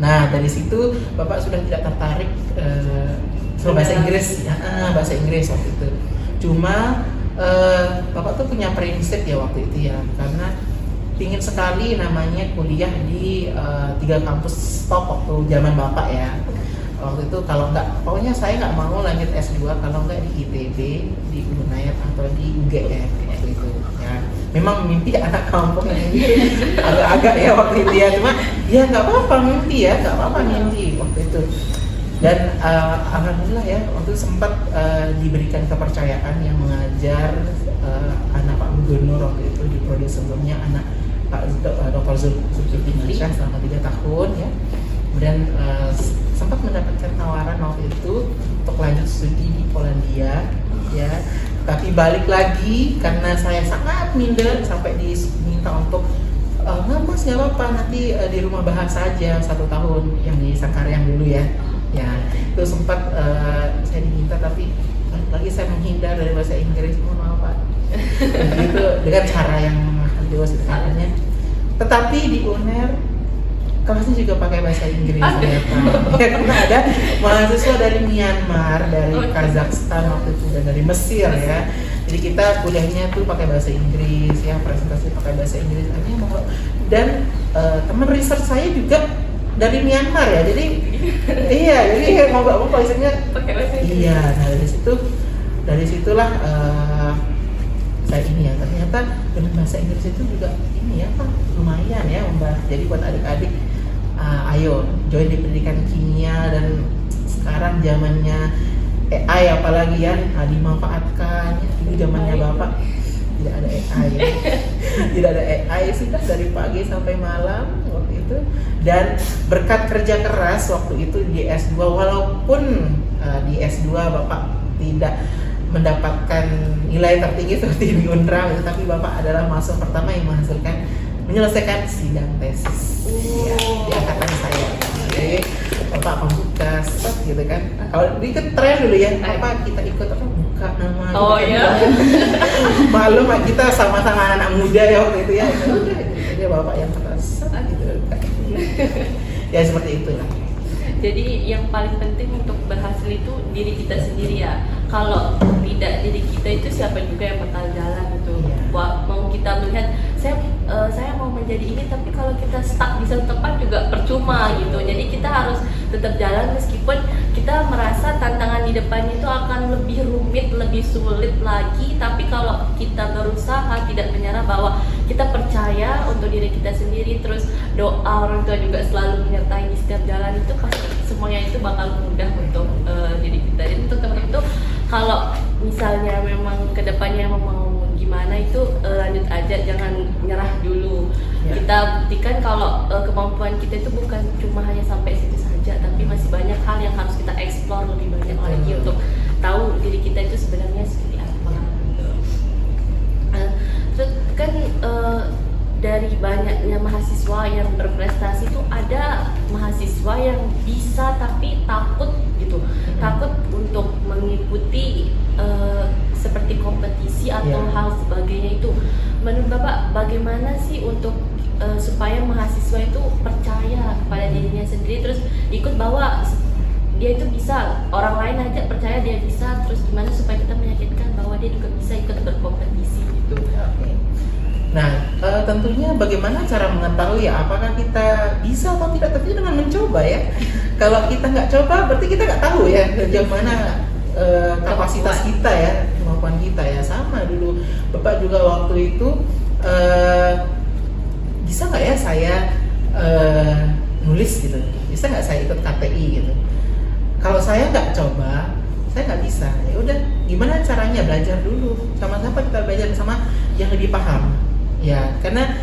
Nah dari situ Bapak sudah tidak tertarik bahasa Inggris, bahasa Inggris waktu itu. Cuma Bapak tuh punya prinsip ya waktu itu ya, karena pingin sekali namanya kuliah di 3 kampus top waktu zaman Bapak ya. Waktu itu kalau nggak, pokoknya saya nggak mau lanjut S2 kalau nggak di ITB, di UNAIR atau di UGM waktu itu ya. Memang mimpi anak kampung ini agak-agak ya waktu itu ya, cuma ya nggak apa-apa mimpi ya, nggak apa-apa mimpi waktu itu. Dan alhamdulillah ya, waktu itu sempat diberikan kepercayaan yang mengajar anak Pak Gubernur waktu itu di prodi sebelumnya, anak Pak Dr. Zulkifli Mansyah selama 3 tahun ya. Kemudian sempat mendapatkan tawaran waktu itu untuk lanjut studi di Polandia ya. Tapi balik lagi karena saya sangat minder sampai diminta untuk nggak mas, nggak apa-apa, nanti di rumah bahasa aja 1 tahun yang di Sangkaryang dulu ya. Ya itu sempat saya diminta, tapi lagi saya menghindar dari bahasa Inggris, mohon maaf Pak. Itu dengan cara yang dewasa caranya. Tetapi di UNER kelasnya juga pakai bahasa Inggris ternyata. Ya, karena ada mahasiswa dari Myanmar, dari Kazakhstan waktu itu, dan dari Mesir ya. Jadi kita kuliahnya tuh pakai bahasa Inggris ya, presentasi pakai bahasa Inggris. Dan teman research saya juga dari Myanmar ya, jadi iya, jadi mau nggak mau bahasanya Pakai bahasa Inggris. iya. Nah dari situlah saya ini ya, ternyata dengan bahasa Inggris itu juga ini ya Pak, lumayan ya membahas. Jadi buat adik-adik, ayo join di pendidikan kimia, dan sekarang zamannya AI apalagi ya, dimanfaatkan. Dulu zamannya Bapak tidak ada AI ya. Tidak ada AI, sudah dari pagi sampai malam waktu itu, dan berkat kerja keras waktu itu di S2, walaupun di S2 Bapak tidak mendapatkan nilai tertinggi seperti di Unra, tapi Bapak adalah mahasiswa pertama yang menyelesaikan sidang tesis ya, di angkatan saya. Jadi Bapak membuka gitu kan. Kalau ini kan tren dulu ya, apa kita ikut apa buka nama. Oh gitu iya. kan. Malu Pak, kita sama-sama anak muda ya waktu itu ya. Jadi Bapak yang keras gitu kan. Ya seperti itulah. Jadi yang paling penting untuk berhasil itu diri kita sendiri ya. Kalau tidak diri kita itu siapa juga yang bakal jalan gitu. Mau kita melihat saya mau menjadi ini, tapi kalau kita stuck di satu tempat juga percuma gitu. Jadi kita harus tetap jalan meskipun kita merasa tantangan di depan itu akan lebih rumit, lebih sulit lagi. Tapi kalau kita berusaha, tidak menyerah, bahwa kita percaya untuk diri kita sendiri, terus doa orang tua juga selalu menyertai di setiap jalan, itu pasti semuanya itu bakal mudah untuk diri kita. Jadi untuk teman itu, kalau misalnya memang kedepannya mau gimana itu lanjut aja, jangan nyerah dulu. Kita buktikan kalau kemampuan kita itu bukan cuma hanya sampai situ saja, tapi masih banyak hal yang harus kita explore lebih banyak lagi untuk tahu diri kita itu sebenarnya seperti apa. Terus kan dari banyaknya mahasiswa yang berprestasi itu ada mahasiswa yang bisa tapi takut gitu, takut untuk mengikuti seperti kompetisi atau hal sebagainya itu. Menurut Bapak bagaimana sih untuk supaya mahasiswa itu percaya kepada dirinya sendiri, terus ikut bahwa dia itu bisa, orang lain aja percaya dia bisa, terus gimana supaya kita meyakinkan bahwa dia juga bisa ikut berkompetisi gitu. Nah, tentunya bagaimana cara mengetahui ya apakah kita bisa atau tidak, tentunya dengan mencoba ya. Kalau kita nggak coba, berarti kita nggak tahu ya sejauh mana kapasitas kita ya, kemampuan kita ya. Sama dulu Bapak juga waktu itu bisa nggak ya saya nulis gitu, bisa nggak saya ikut KTI gitu. Kalau saya nggak coba, saya nggak bisa. Ya udah, gimana caranya? Belajar dulu. Sama siapa kita belajar? Sama yang lebih paham. Ya, karena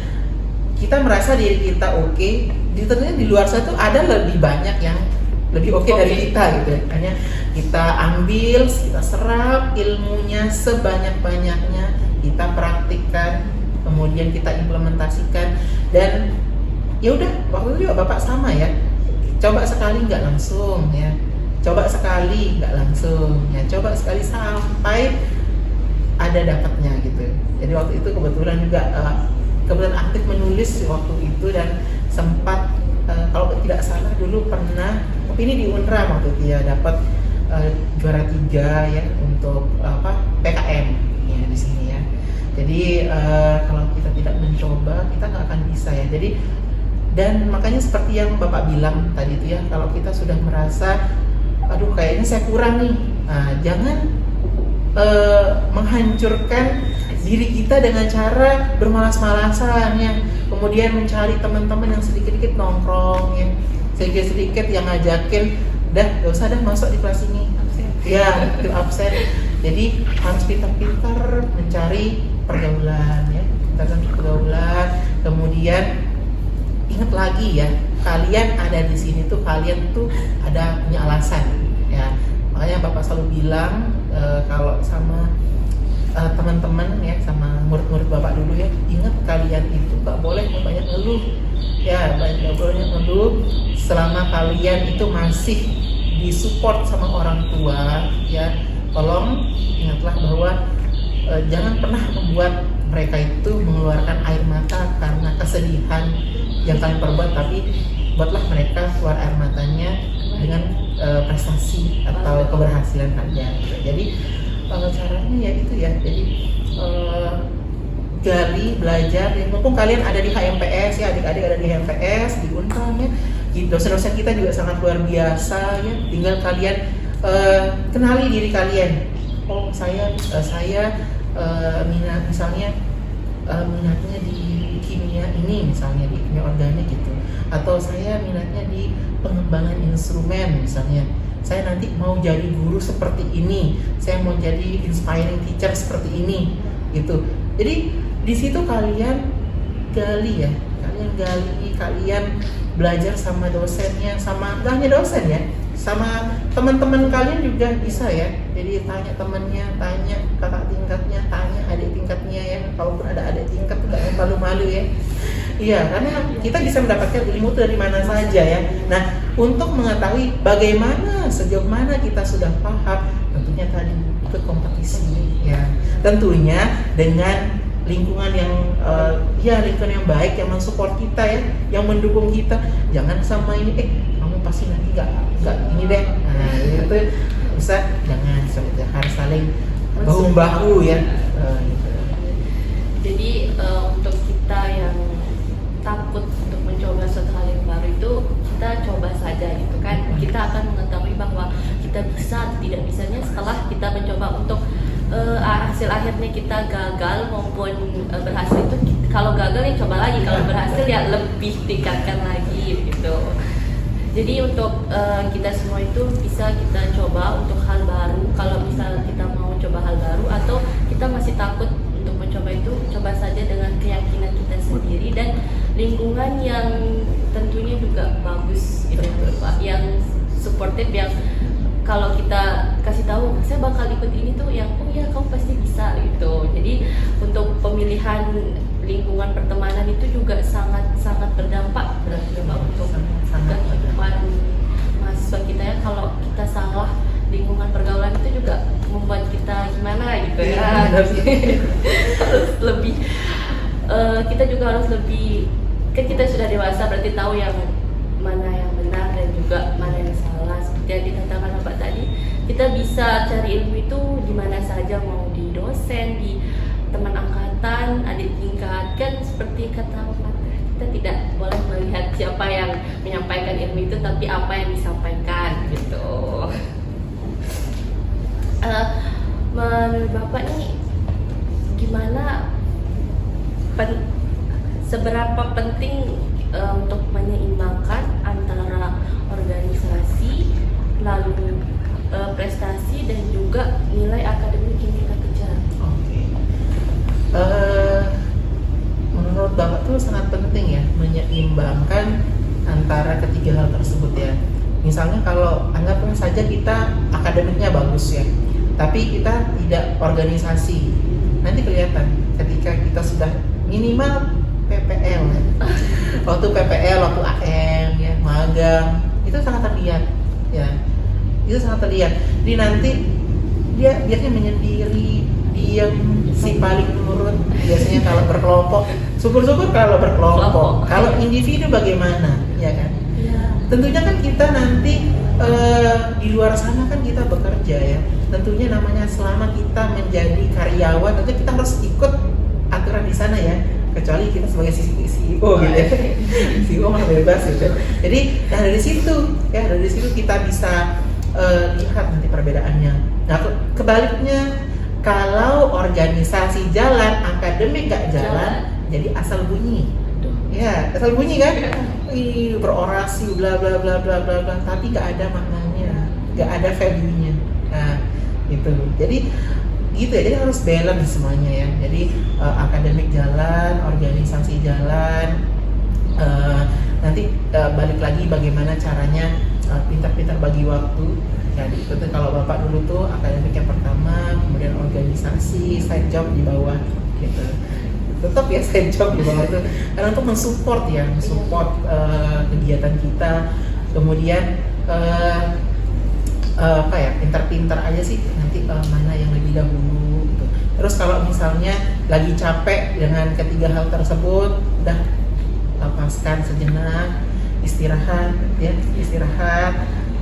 kita merasa diri kita oke, ternyata di luar sana tuh ada lebih banyak yang lebih oke dari kita gitu. Hanya kita ambil, kita serap ilmunya sebanyak-banyaknya, kita praktikkan, kemudian kita implementasikan, dan ya udah, waktu itu juga Bapak sama ya. Coba sekali nggak langsung ya. Coba sekali nggak langsung ya. Coba sekali sampai ada dapatnya gitu. Jadi waktu itu kebetulan juga kebetulan aktif menulis waktu itu, dan sempat kalau tidak salah dulu pernah, tapi ini di Unra waktu itu ya, dapat juara 3 ya untuk PKM ya di sini ya. Jadi kalau kita tidak mencoba, kita nggak akan bisa ya. Jadi, dan makanya seperti yang Bapak bilang tadi itu ya, kalau kita sudah merasa aduh kayaknya saya kurang nih, jangan menghancurkan diri kita dengan cara bermalas-malasan ya, kemudian mencari teman-teman yang sedikit-sedikit nongkrong ya, sedikit-sedikit yang ngajakin, dah gak usah dah masuk di kelas ini ya, itu absen. Jadi harus pintar-pintar mencari pergaulan ya, pergaulan. Kemudian ingat lagi ya, kalian ada di sini tuh, kalian tuh ada punya alasan ya. Makanya Bapak selalu bilang kalau sama teman-teman ya, sama murid-murid Bapak dulu ya, ingat kalian itu gak boleh banyak ngeluh ya, gak boleh ngeluh selama kalian itu masih disupport sama orang tua ya. Tolong ingatlah bahwa jangan pernah membuat mereka itu mengeluarkan air mata karena kesedihan yang kalian perbuat, tapi buatlah mereka keluar air matanya dengan prestasi atau keberhasilan kalian gitu. Jadi kalau caranya ya itu ya, jadi gali, belajar ya, mumpung kalian ada di HMPS ya, adik-adik ada di HMPS, di Unpam ya, dosen-dosen kita juga sangat luar biasa ya. Tinggal kalian kenali diri kalian. Oh saya minat misalnya minatnya di kimia ini, misalnya di kimia organik gitu, atau saya minatnya di pengembangan instrumen misalnya. Saya nanti mau jadi guru seperti ini, saya mau jadi inspiring teacher seperti ini, gitu. Jadi di situ kalian gali ya, kalian belajar sama dosennya, sama gak hanya dosen ya, sama teman-teman kalian juga bisa ya. Jadi tanya temannya, tanya kakak tingkatnya, tanya adik tingkatnya ya. Kalaupun ada adik tingkat tuh gak malu-malu ya. Iya, karena kita bisa mendapatkan ilmu dari mana saja ya. Nah, untuk mengetahui bagaimana, sejauh mana kita sudah paham, tentunya tadi ikut kompetisi ya. Tentunya dengan lingkungan yang lingkungan yang baik, yang mensupport kita ya, yang mendukung kita. Jangan sama ini, kamu pasti nanti gak ini deh. Nah, itu bisa jangan, harus saling bahu-bahu ya. Gitu. Jadi untuk kita yang takut untuk mencoba suatu hal yang baru itu, kita coba saja gitu kan. Kita akan mengetahui bahwa kita bisa atau tidak bisanya setelah kita mencoba. Untuk hasil akhirnya kita gagal maupun berhasil itu, kalau gagal ya coba lagi, kalau berhasil ya lebih tingkatkan lagi gitu. Jadi untuk kita semua itu bisa kita coba untuk hal baru. Kalau misal kita mau coba hal baru atau kita masih takut untuk mencoba itu, coba saja dengan keyakinan kita sendiri dan lingkungan yang tentunya juga bagus gitu, yang supportive, yang kalau kita kasih tahu saya bakal ikut ini tuh yang oh ya kamu pasti bisa gitu. Jadi untuk pemilihan lingkungan pertemanan itu juga sangat berdampak untuk kehidupan mahasiswa kita ya. Kalau kita salah lingkungan pergaulan itu juga membuat kita gimana gitu ya. Harus lebih kita juga harus lebih, kan kita sudah dewasa berarti tahu yang mana yang benar dan juga mana yang salah. Seperti yang dikatakan Bapak tadi, kita bisa cari ilmu itu di mana saja, mau di dosen, di teman angkatan, adik tingkat. Kan seperti kata Bapak, kita tidak boleh melihat siapa yang menyampaikan ilmu itu, tapi apa yang disampaikan gitu. Menurut Bapak nih gimana, seberapa penting untuk menyeimbangkan antara organisasi, lalu prestasi dan juga nilai akademik yang kita kejar? Oke. Menurut Bapak tuh sangat penting ya menyeimbangkan antara ketiga hal tersebut ya. Misalnya kalau anggaplah saja kita akademiknya bagus ya, tapi kita tidak organisasi, nanti kelihatan ketika kita sudah minimal PPL ya. Waktu PPL, waktu AM ya, magang, itu sangat terlihat ya. Itu sangat terlihat. Jadi nanti dia biasanya menyendiri, diam, si paling nurut. Biasanya kalau berkelompok, syukur-syukur kalau berkelompok. Kalau individu bagaimana, ya kan? Ya. Tentunya kan kita nanti di luar sana kan kita bekerja ya. Tentunya namanya selama kita menjadi karyawan, tentu kita harus ikut aturan di sana ya. Kecuali kita sebagai CEO gitu ya. CEO mah bebas gitu. Jadi dari situ kita bisa lihat nanti perbedaannya. Nah kebaliknya, kalau organisasi jalan, akademik gak jalan, jadi asal bunyi. Ya, asal bunyi kan? Berorasi bla bla bla bla bla bla, tapi gak ada maknanya, gak ada value-nya. Nah, gitu. Jadi gitu ya, jadi harus balance semuanya ya. Jadi akademik jalan, organisasi jalan, nanti balik lagi bagaimana caranya pintar-pintar bagi waktu. Jadi itu kalau Bapak dulu tuh akademik yang pertama, kemudian organisasi, side job di bawah gitu. Tetap ya side job di bawah itu karena untuk mensupport kegiatan kita. Kemudian pintar-pintar aja sih nanti mana yang lebih dahulu gitu. Terus kalau misalnya lagi capek dengan ketiga hal tersebut, udah lepaskan sejenak, istirahat.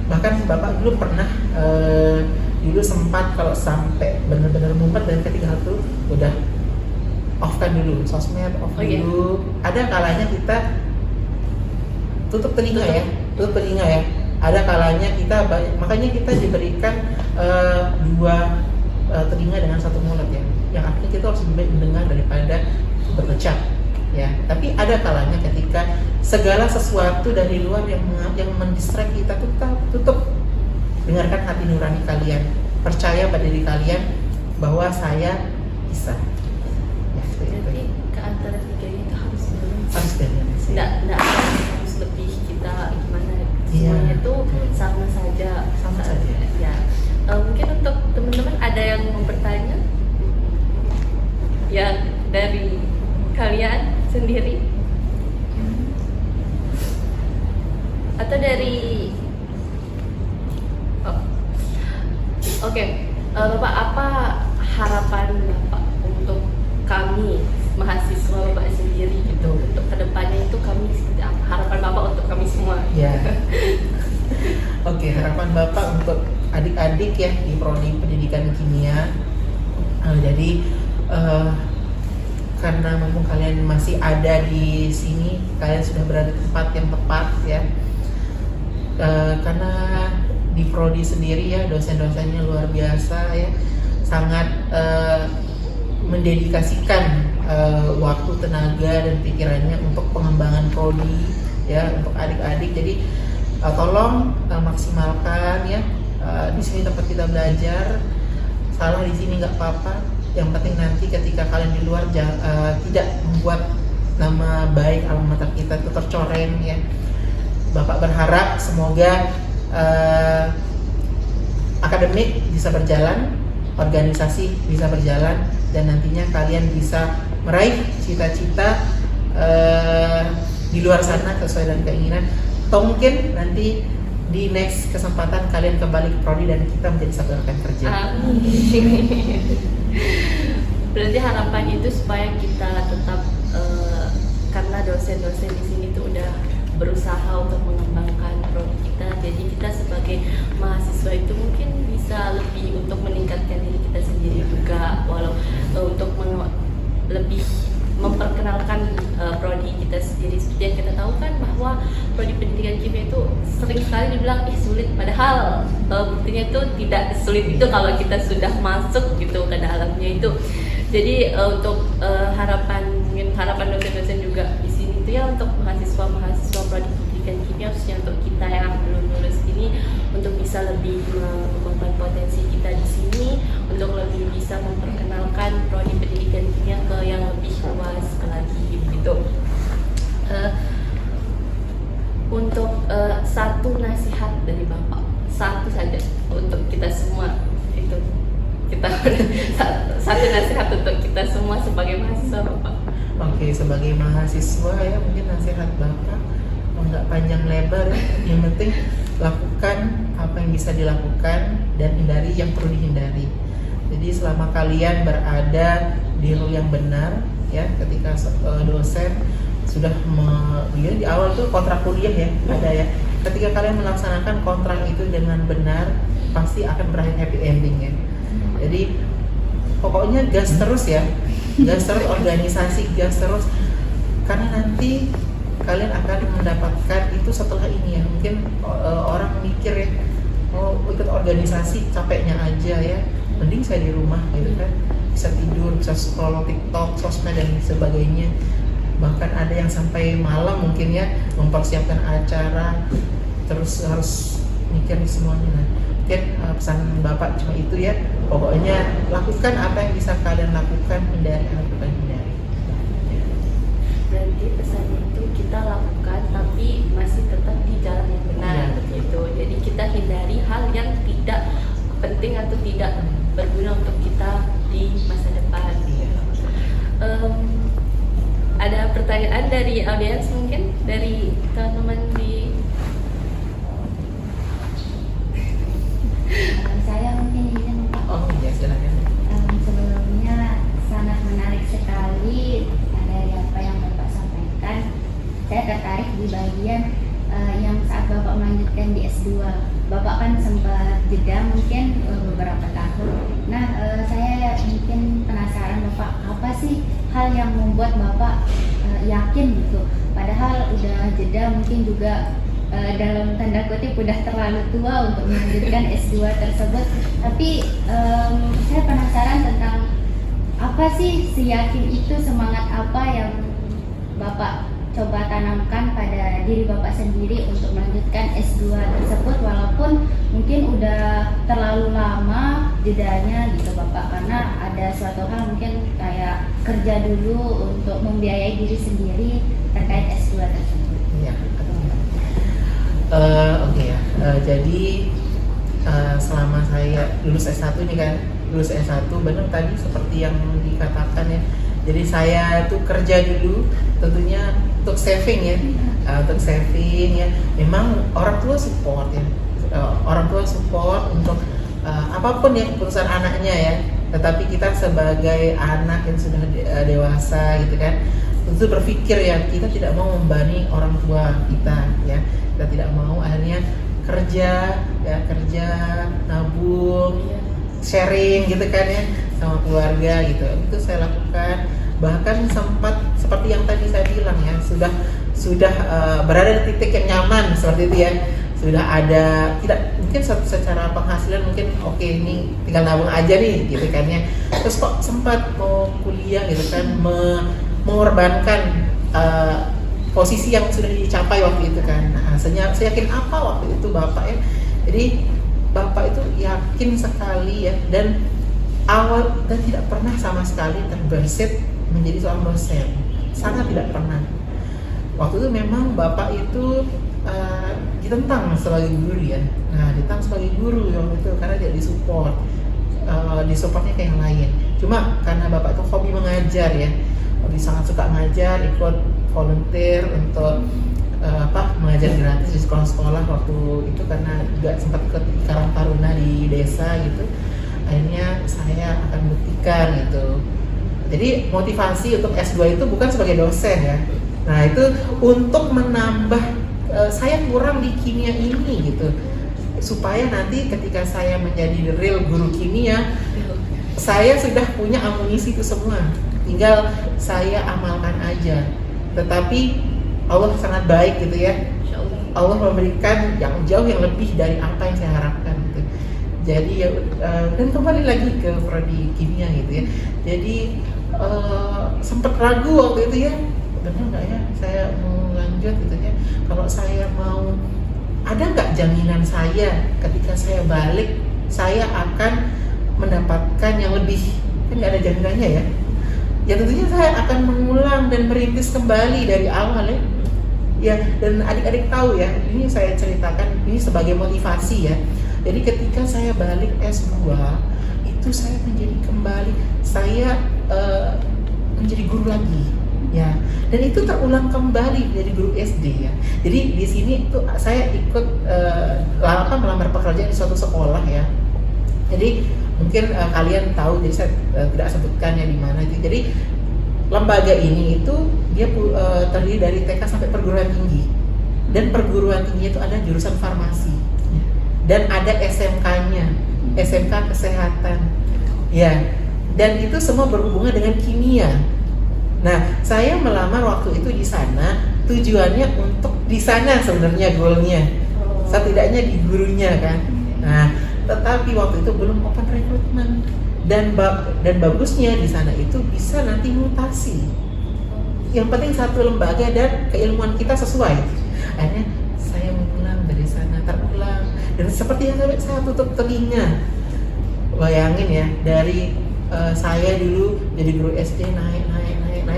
Bahkan Bapak dulu pernah dulu sempat kalau sampai benar-benar mumet dan ketiga hal itu udah off kan dulu, sosmed off dulu. Ada kalanya kita tutup telinga ya. Terus beringat ya, ada kalanya kita makanya kita diberikan dua telinga dengan satu mulut ya. Yang artinya kita harus lebih baik mendengar daripada berucap ya. Tapi ada kalanya ketika segala sesuatu dari luar yang mendistract kita tuh kita tutup. Dengarkan hati nurani kalian, percaya pada diri kalian bahwa saya bisa. Ya, Jadi ke antara tiga itu harus harus balance. nggak harus lebih kita gimana, Iya, semuanya tuh betul. sama saja. Sama saja. Ya. Mungkin untuk teman-teman ada yang mau bertanya yang dari kalian sendiri atau dari Oke. Bapak, apa harapan Bapak untuk kami mahasiswa Bapak sendiri gitu, untuk kedepannya itu kami seperti apa? Harapan Bapak untuk kami semua. Ya. Oke, harapan Bapak untuk adik-adik ya di prodi pendidikan kimia. Jadi karena mumpung kalian masih ada di sini, kalian sudah berada di tempat yang tepat ya. Karena di prodi sendiri ya dosen-dosennya luar biasa ya, sangat mendedikasikan waktu, tenaga dan pikirannya untuk pengembangan prodi ya untuk adik-adik. Jadi tolong maksimalkan ya, di sini tempat kita belajar, salah di sini nggak apa-apa. Yang penting nanti ketika kalian di luar tidak membuat nama baik alma mater kita itu tercoreng ya. Bapak berharap semoga akademik bisa berjalan, organisasi bisa berjalan, dan nantinya kalian bisa meraih cita-cita di luar sana sesuai dengan keinginan. Atau mungkin nanti di next kesempatan kalian kembali ke prodi dan kita menjadi satu rekan kerja. Amin. Berarti harapan itu supaya kita tetap karena dosen-dosen di sini tuh udah berusaha untuk mengembangkan prodi kita, jadi kita sebagai mahasiswa itu mungkin bisa lebih untuk meningkatkan diri kita sendiri juga, walau untuk lebih memperkenalkan prodi kita sendiri. Seperti yang kita tahu kan bahwa prodi pendidikan kimia itu sering sekali dibilang sulit, padahal buktinya itu tidak sulit itu kalau kita sudah masuk gitu ke dalamnya itu. Jadi untuk harapan dosen-dosen juga di sini itu ya untuk mahasiswa prodi pendidikan kimia, khususnya untuk kita yang belum lulus ini, untuk bisa lebih mengembangkan potensi kita di sini, untuk lebih bisa memperkenalkan prodi pendidikan kimia ke yang lebih luas lagi gitu. Untuk satu nasihat dari Bapak, satu saja untuk kita semua, itu kita satu nasihat untuk kita semua sebagai mahasiswa Bapak. Oke, sebagai mahasiswa ya mungkin nasihat Bapak nggak panjang lebar ya. Yang penting lakukan apa yang bisa dilakukan dan hindari yang perlu dihindari. Jadi selama kalian berada di role yang benar ya, ketika dosen sudah di awal tuh kontrak kuliah ya ada ya, ketika kalian melaksanakan kontrak itu dengan benar pasti akan berakhir happy ending ya. Jadi pokoknya gas terus ya, gas terus organisasi, gas terus, karena nanti kalian akan mendapatkan itu setelah ini ya. Mungkin orang mikir ya, mau ikut organisasi capeknya aja ya, mending saya di rumah gitu kan, bisa tidur, bisa scroll TikTok, sosmed dan sebagainya. Bahkan ada yang sampai malam mungkin ya mempersiapkan acara, terus harus mikirin semuanya. Nah, mungkin pesan Bapak cuma itu ya, pokoknya lakukan apa yang bisa kalian lakukan, hindari apa yang hindari. Berarti pesan itu kita lakukan tapi masih tetap di jalan yang benar gitu. Jadi kita hindari hal yang tidak penting atau tidak berguna untuk kita di masa depan. Ada pertanyaan dari audiens mungkin, dari teman-teman di Saya mungkin izin Pak. Oh iya, silakan. Sebelumnya sangat menarik sekali dari apa yang Bapak sampaikan. Saya tertarik di bagian yang saat Bapak melanjutkan di S2. Bapak kan sempat jeda mungkin beberapa tahun. Nah, saya mungkin penasaran Bapak, apa sih hal yang membuat Bapak yakin gitu? Padahal udah jeda mungkin juga dalam tanda kutip udah terlalu tua untuk melanjutkan S2 tersebut. Tapi saya penasaran tentang apa sih seyakin itu, semangat apa yang Bapak coba tanamkan pada diri Bapak sendiri untuk melanjutkan S2 tersebut, walaupun mungkin udah terlalu lama jedanya gitu Bapak, karena ada suatu hal mungkin kayak kerja dulu untuk membiayai diri sendiri terkait S2 tersebut. Ya, oke ya. Jadi selama saya lulus S1 ini kan, lulus S1 benar tadi seperti yang dikatakan ya. Jadi saya tuh kerja dulu, tentunya untuk saving ya, untuk saving ya. Memang orang tua support ya, orang tua support untuk apapun ya keputusan anaknya ya. Tetapi kita sebagai anak yang sudah dewasa gitu kan, tentu berpikir ya, kita tidak mau membebani orang tua kita ya. Kita tidak mau, akhirnya kerja nabung, sharing gitu kan ya sama keluarga gitu. Itu saya lakukan, bahkan sempat seperti yang tadi saya bilang ya, sudah berada di titik yang nyaman seperti itu ya. Sudah ada, tidak mungkin secara penghasilan mungkin oke, ini tinggal nabung aja nih gitu kan ya. Terus kok sempat mau kuliah gitu kan, mengorbankan posisi yang sudah dicapai waktu itu kan. Nah, saya yakin apa waktu itu Bapak ya. Jadi Bapak itu yakin sekali ya, dan awal dan tidak pernah sama sekali terbersit menjadi seorang dosen, sangat tidak pernah. Waktu itu memang Bapak itu ditentang sebagai guru ya. Nah, ditentang sebagai guru waktu itu karena dia disupport, disupportnya kayak yang lain. Cuma karena Bapak itu hobi mengajar ya, hobi sangat suka ngajar, ikut volunteer untuk mengajar gratis di sekolah-sekolah waktu itu, karena juga sempat ikut Karang Taruna di desa gitu. Akhirnya saya akan buktikan gitu. Jadi motivasi untuk S2 itu bukan sebagai dosen ya. Nah, itu untuk menambah saya kurang di kimia ini gitu, supaya nanti ketika saya menjadi real guru kimia, saya sudah punya amunisi itu semua, tinggal saya amalkan aja. Tetapi Allah sangat baik gitu ya, Allah memberikan yang jauh yang lebih dari apa yang saya harapkan gitu. Jadi ya, dan kembali lagi ke prodi kimia gitu ya. Jadi sempat ragu waktu itu ya, benar nggak ya saya mau lanjut gitu ya. Kalau saya mau, ada nggak jaminan saya ketika saya balik saya akan mendapatkan yang lebih? Kan nggak ada jaminannya ya. Ya tentunya saya akan mengulang dan merintis kembali dari awal ya. Ya, dan adik-adik tahu ya, ini saya ceritakan ini sebagai motivasi ya. Jadi ketika saya balik S2 itu saya menjadi kembali, saya menjadi guru lagi ya, dan itu terulang kembali dari guru SD ya. Jadi di sini tuh saya ikut melamar pekerjaan di suatu sekolah ya. Jadi mungkin kalian tahu, jadi saya tidak sebutkan ya di mana itu. Jadi lembaga ini itu dia terdiri dari TK sampai perguruan tinggi, dan perguruan tinggi itu ada jurusan farmasi dan ada SMK-nya, SMK kesehatan ya, dan itu semua berhubungan dengan kimia. Nah, saya melamar waktu itu di sana tujuannya untuk di sana sebenarnya goalnya, setidaknya di gurunya kan. Nah, tetapi waktu itu belum open recruitment, dan bagusnya di sana itu bisa nanti mutasi. Yang penting satu lembaga dan keilmuan kita sesuai. Akhirnya saya mengulang dari sana, terulang, dan seperti yang saya tutup telinga. Bayangin ya, dari saya dulu jadi guru SD naik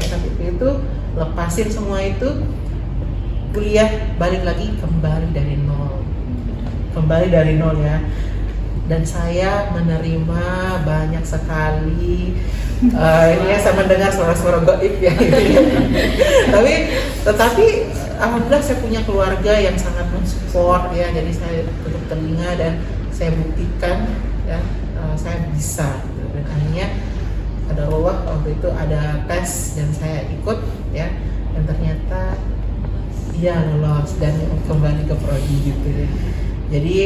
tapi itu lepasin semua itu, kuliah balik lagi kembali dari nol ya. Dan saya menerima banyak sekali ini ya, saya mendengar suara-suara gaib ya. Tetapi alhamdulillah saya punya keluarga yang sangat mensupport ya, jadi saya tutup telinga dan saya buktikan ya, saya bisa. Dan akhirnya ada Allah, waktu itu ada tes dan saya ikut ya, dan ternyata ya lolos dan kembali ke prodi gitu. Jadi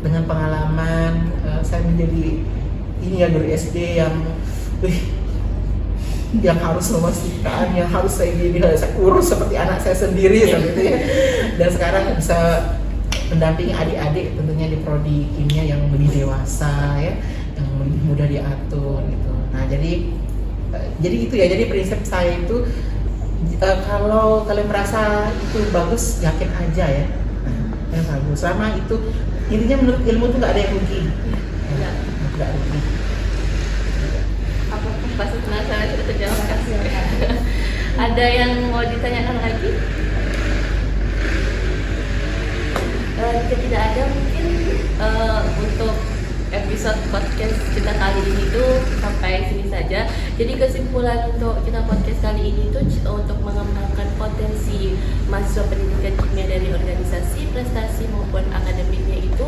dengan pengalaman saya menjadi ini ya guru SD yang yang harus memastikan, yang harus saya gini, saya urus seperti anak saya sendiri seperti itu ya. Dan sekarang bisa mendampingi adik-adik tentunya di prodi kimia yang lebih dewasa ya, yang lebih mudah diatur gitu. Nah jadi itu ya, jadi prinsip saya itu kalau kalian merasa itu bagus, yakin aja ya. Nah, yang bagus. Selama itu intinya menurut ilmu itu nggak ada yang rugi. Ya. Nggak rugi. Apakah pasti penasaran sudah terjawab? Ada yang mau ditanyakan lagi? Jika tidak ada, mungkin untuk episode podcast kita kali ini tuh sampai sini saja. Jadi kesimpulan untuk kita podcast kali ini tuh untuk mengembangkan potensi mahasiswa pendidikan kimia dari organisasi, prestasi maupun akademiknya itu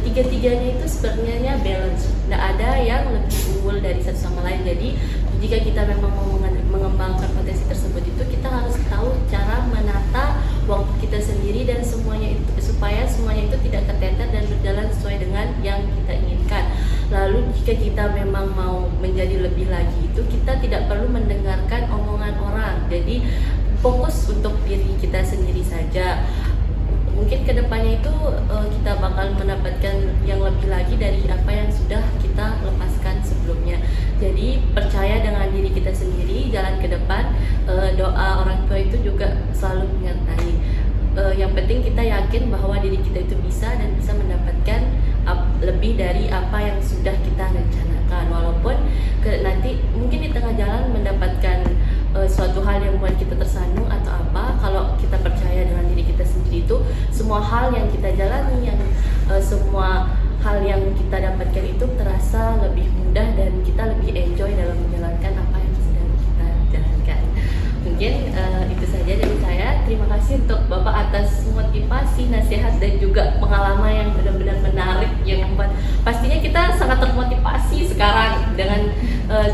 tiga-tiganya itu sebenarnya balance. Tidak ada yang lebih unggul dari satu sama lain. Jadi jika kita memang mau mengembangkan potensi tersebut itu, kita harus tahu cara menata waktu kita sendiri dan semuanya itu, supaya semuanya itu tidak keteter dan berjalan sesuai dengan yang kita inginkan. Lalu jika kita memang mau menjadi lebih lagi itu, kita tidak perlu mendengarkan omongan orang. Jadi fokus untuk diri kita sendiri saja. Mungkin kedepannya itu kita bakal mendapatkan yang lebih lagi dari apa yang sudah kita lepaskan sebelumnya. Jadi percaya dengan diri kita sendiri, jalan ke depan. Doa orang tua itu juga selalu menyertai. Yang penting kita yakin bahwa diri kita itu bisa dan bisa mendapatkan lebih dari apa yang sudah kita rencanakan. Walaupun nanti mungkin di tengah jalan mendapatkan suatu hal yang membuat kita tersandung atau apa, kalau kita percaya dengan diri kita sendiri itu, semua hal yang kita jalani, yang semua hal yang kita dapatkan itu terasa lebih mudah dan kita lebih enjoy dalam menjalankan apa yang sedang kita jalankan. Mungkin itu saja dari saya. Terima kasih untuk Bapak atas motivasi, nasihat dan juga pengalaman yang benar-benar menarik, yang membuat pastinya kita sangat termotivasi sekarang dengan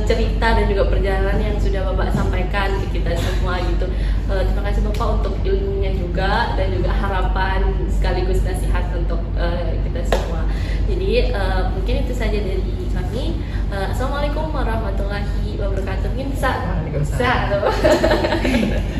cerita dan juga perjalanan yang sudah Bapak sampaikan ke kita semua gitu. Terima kasih Bapak untuk ilmunya juga dan juga harapan sekaligus nasihat untuk kita semua. Jadi mungkin itu saja dari kami. Assalamualaikum warahmatullahi wabarakatuh. Mungkin bisa. Waalaikumsalam. Bisa.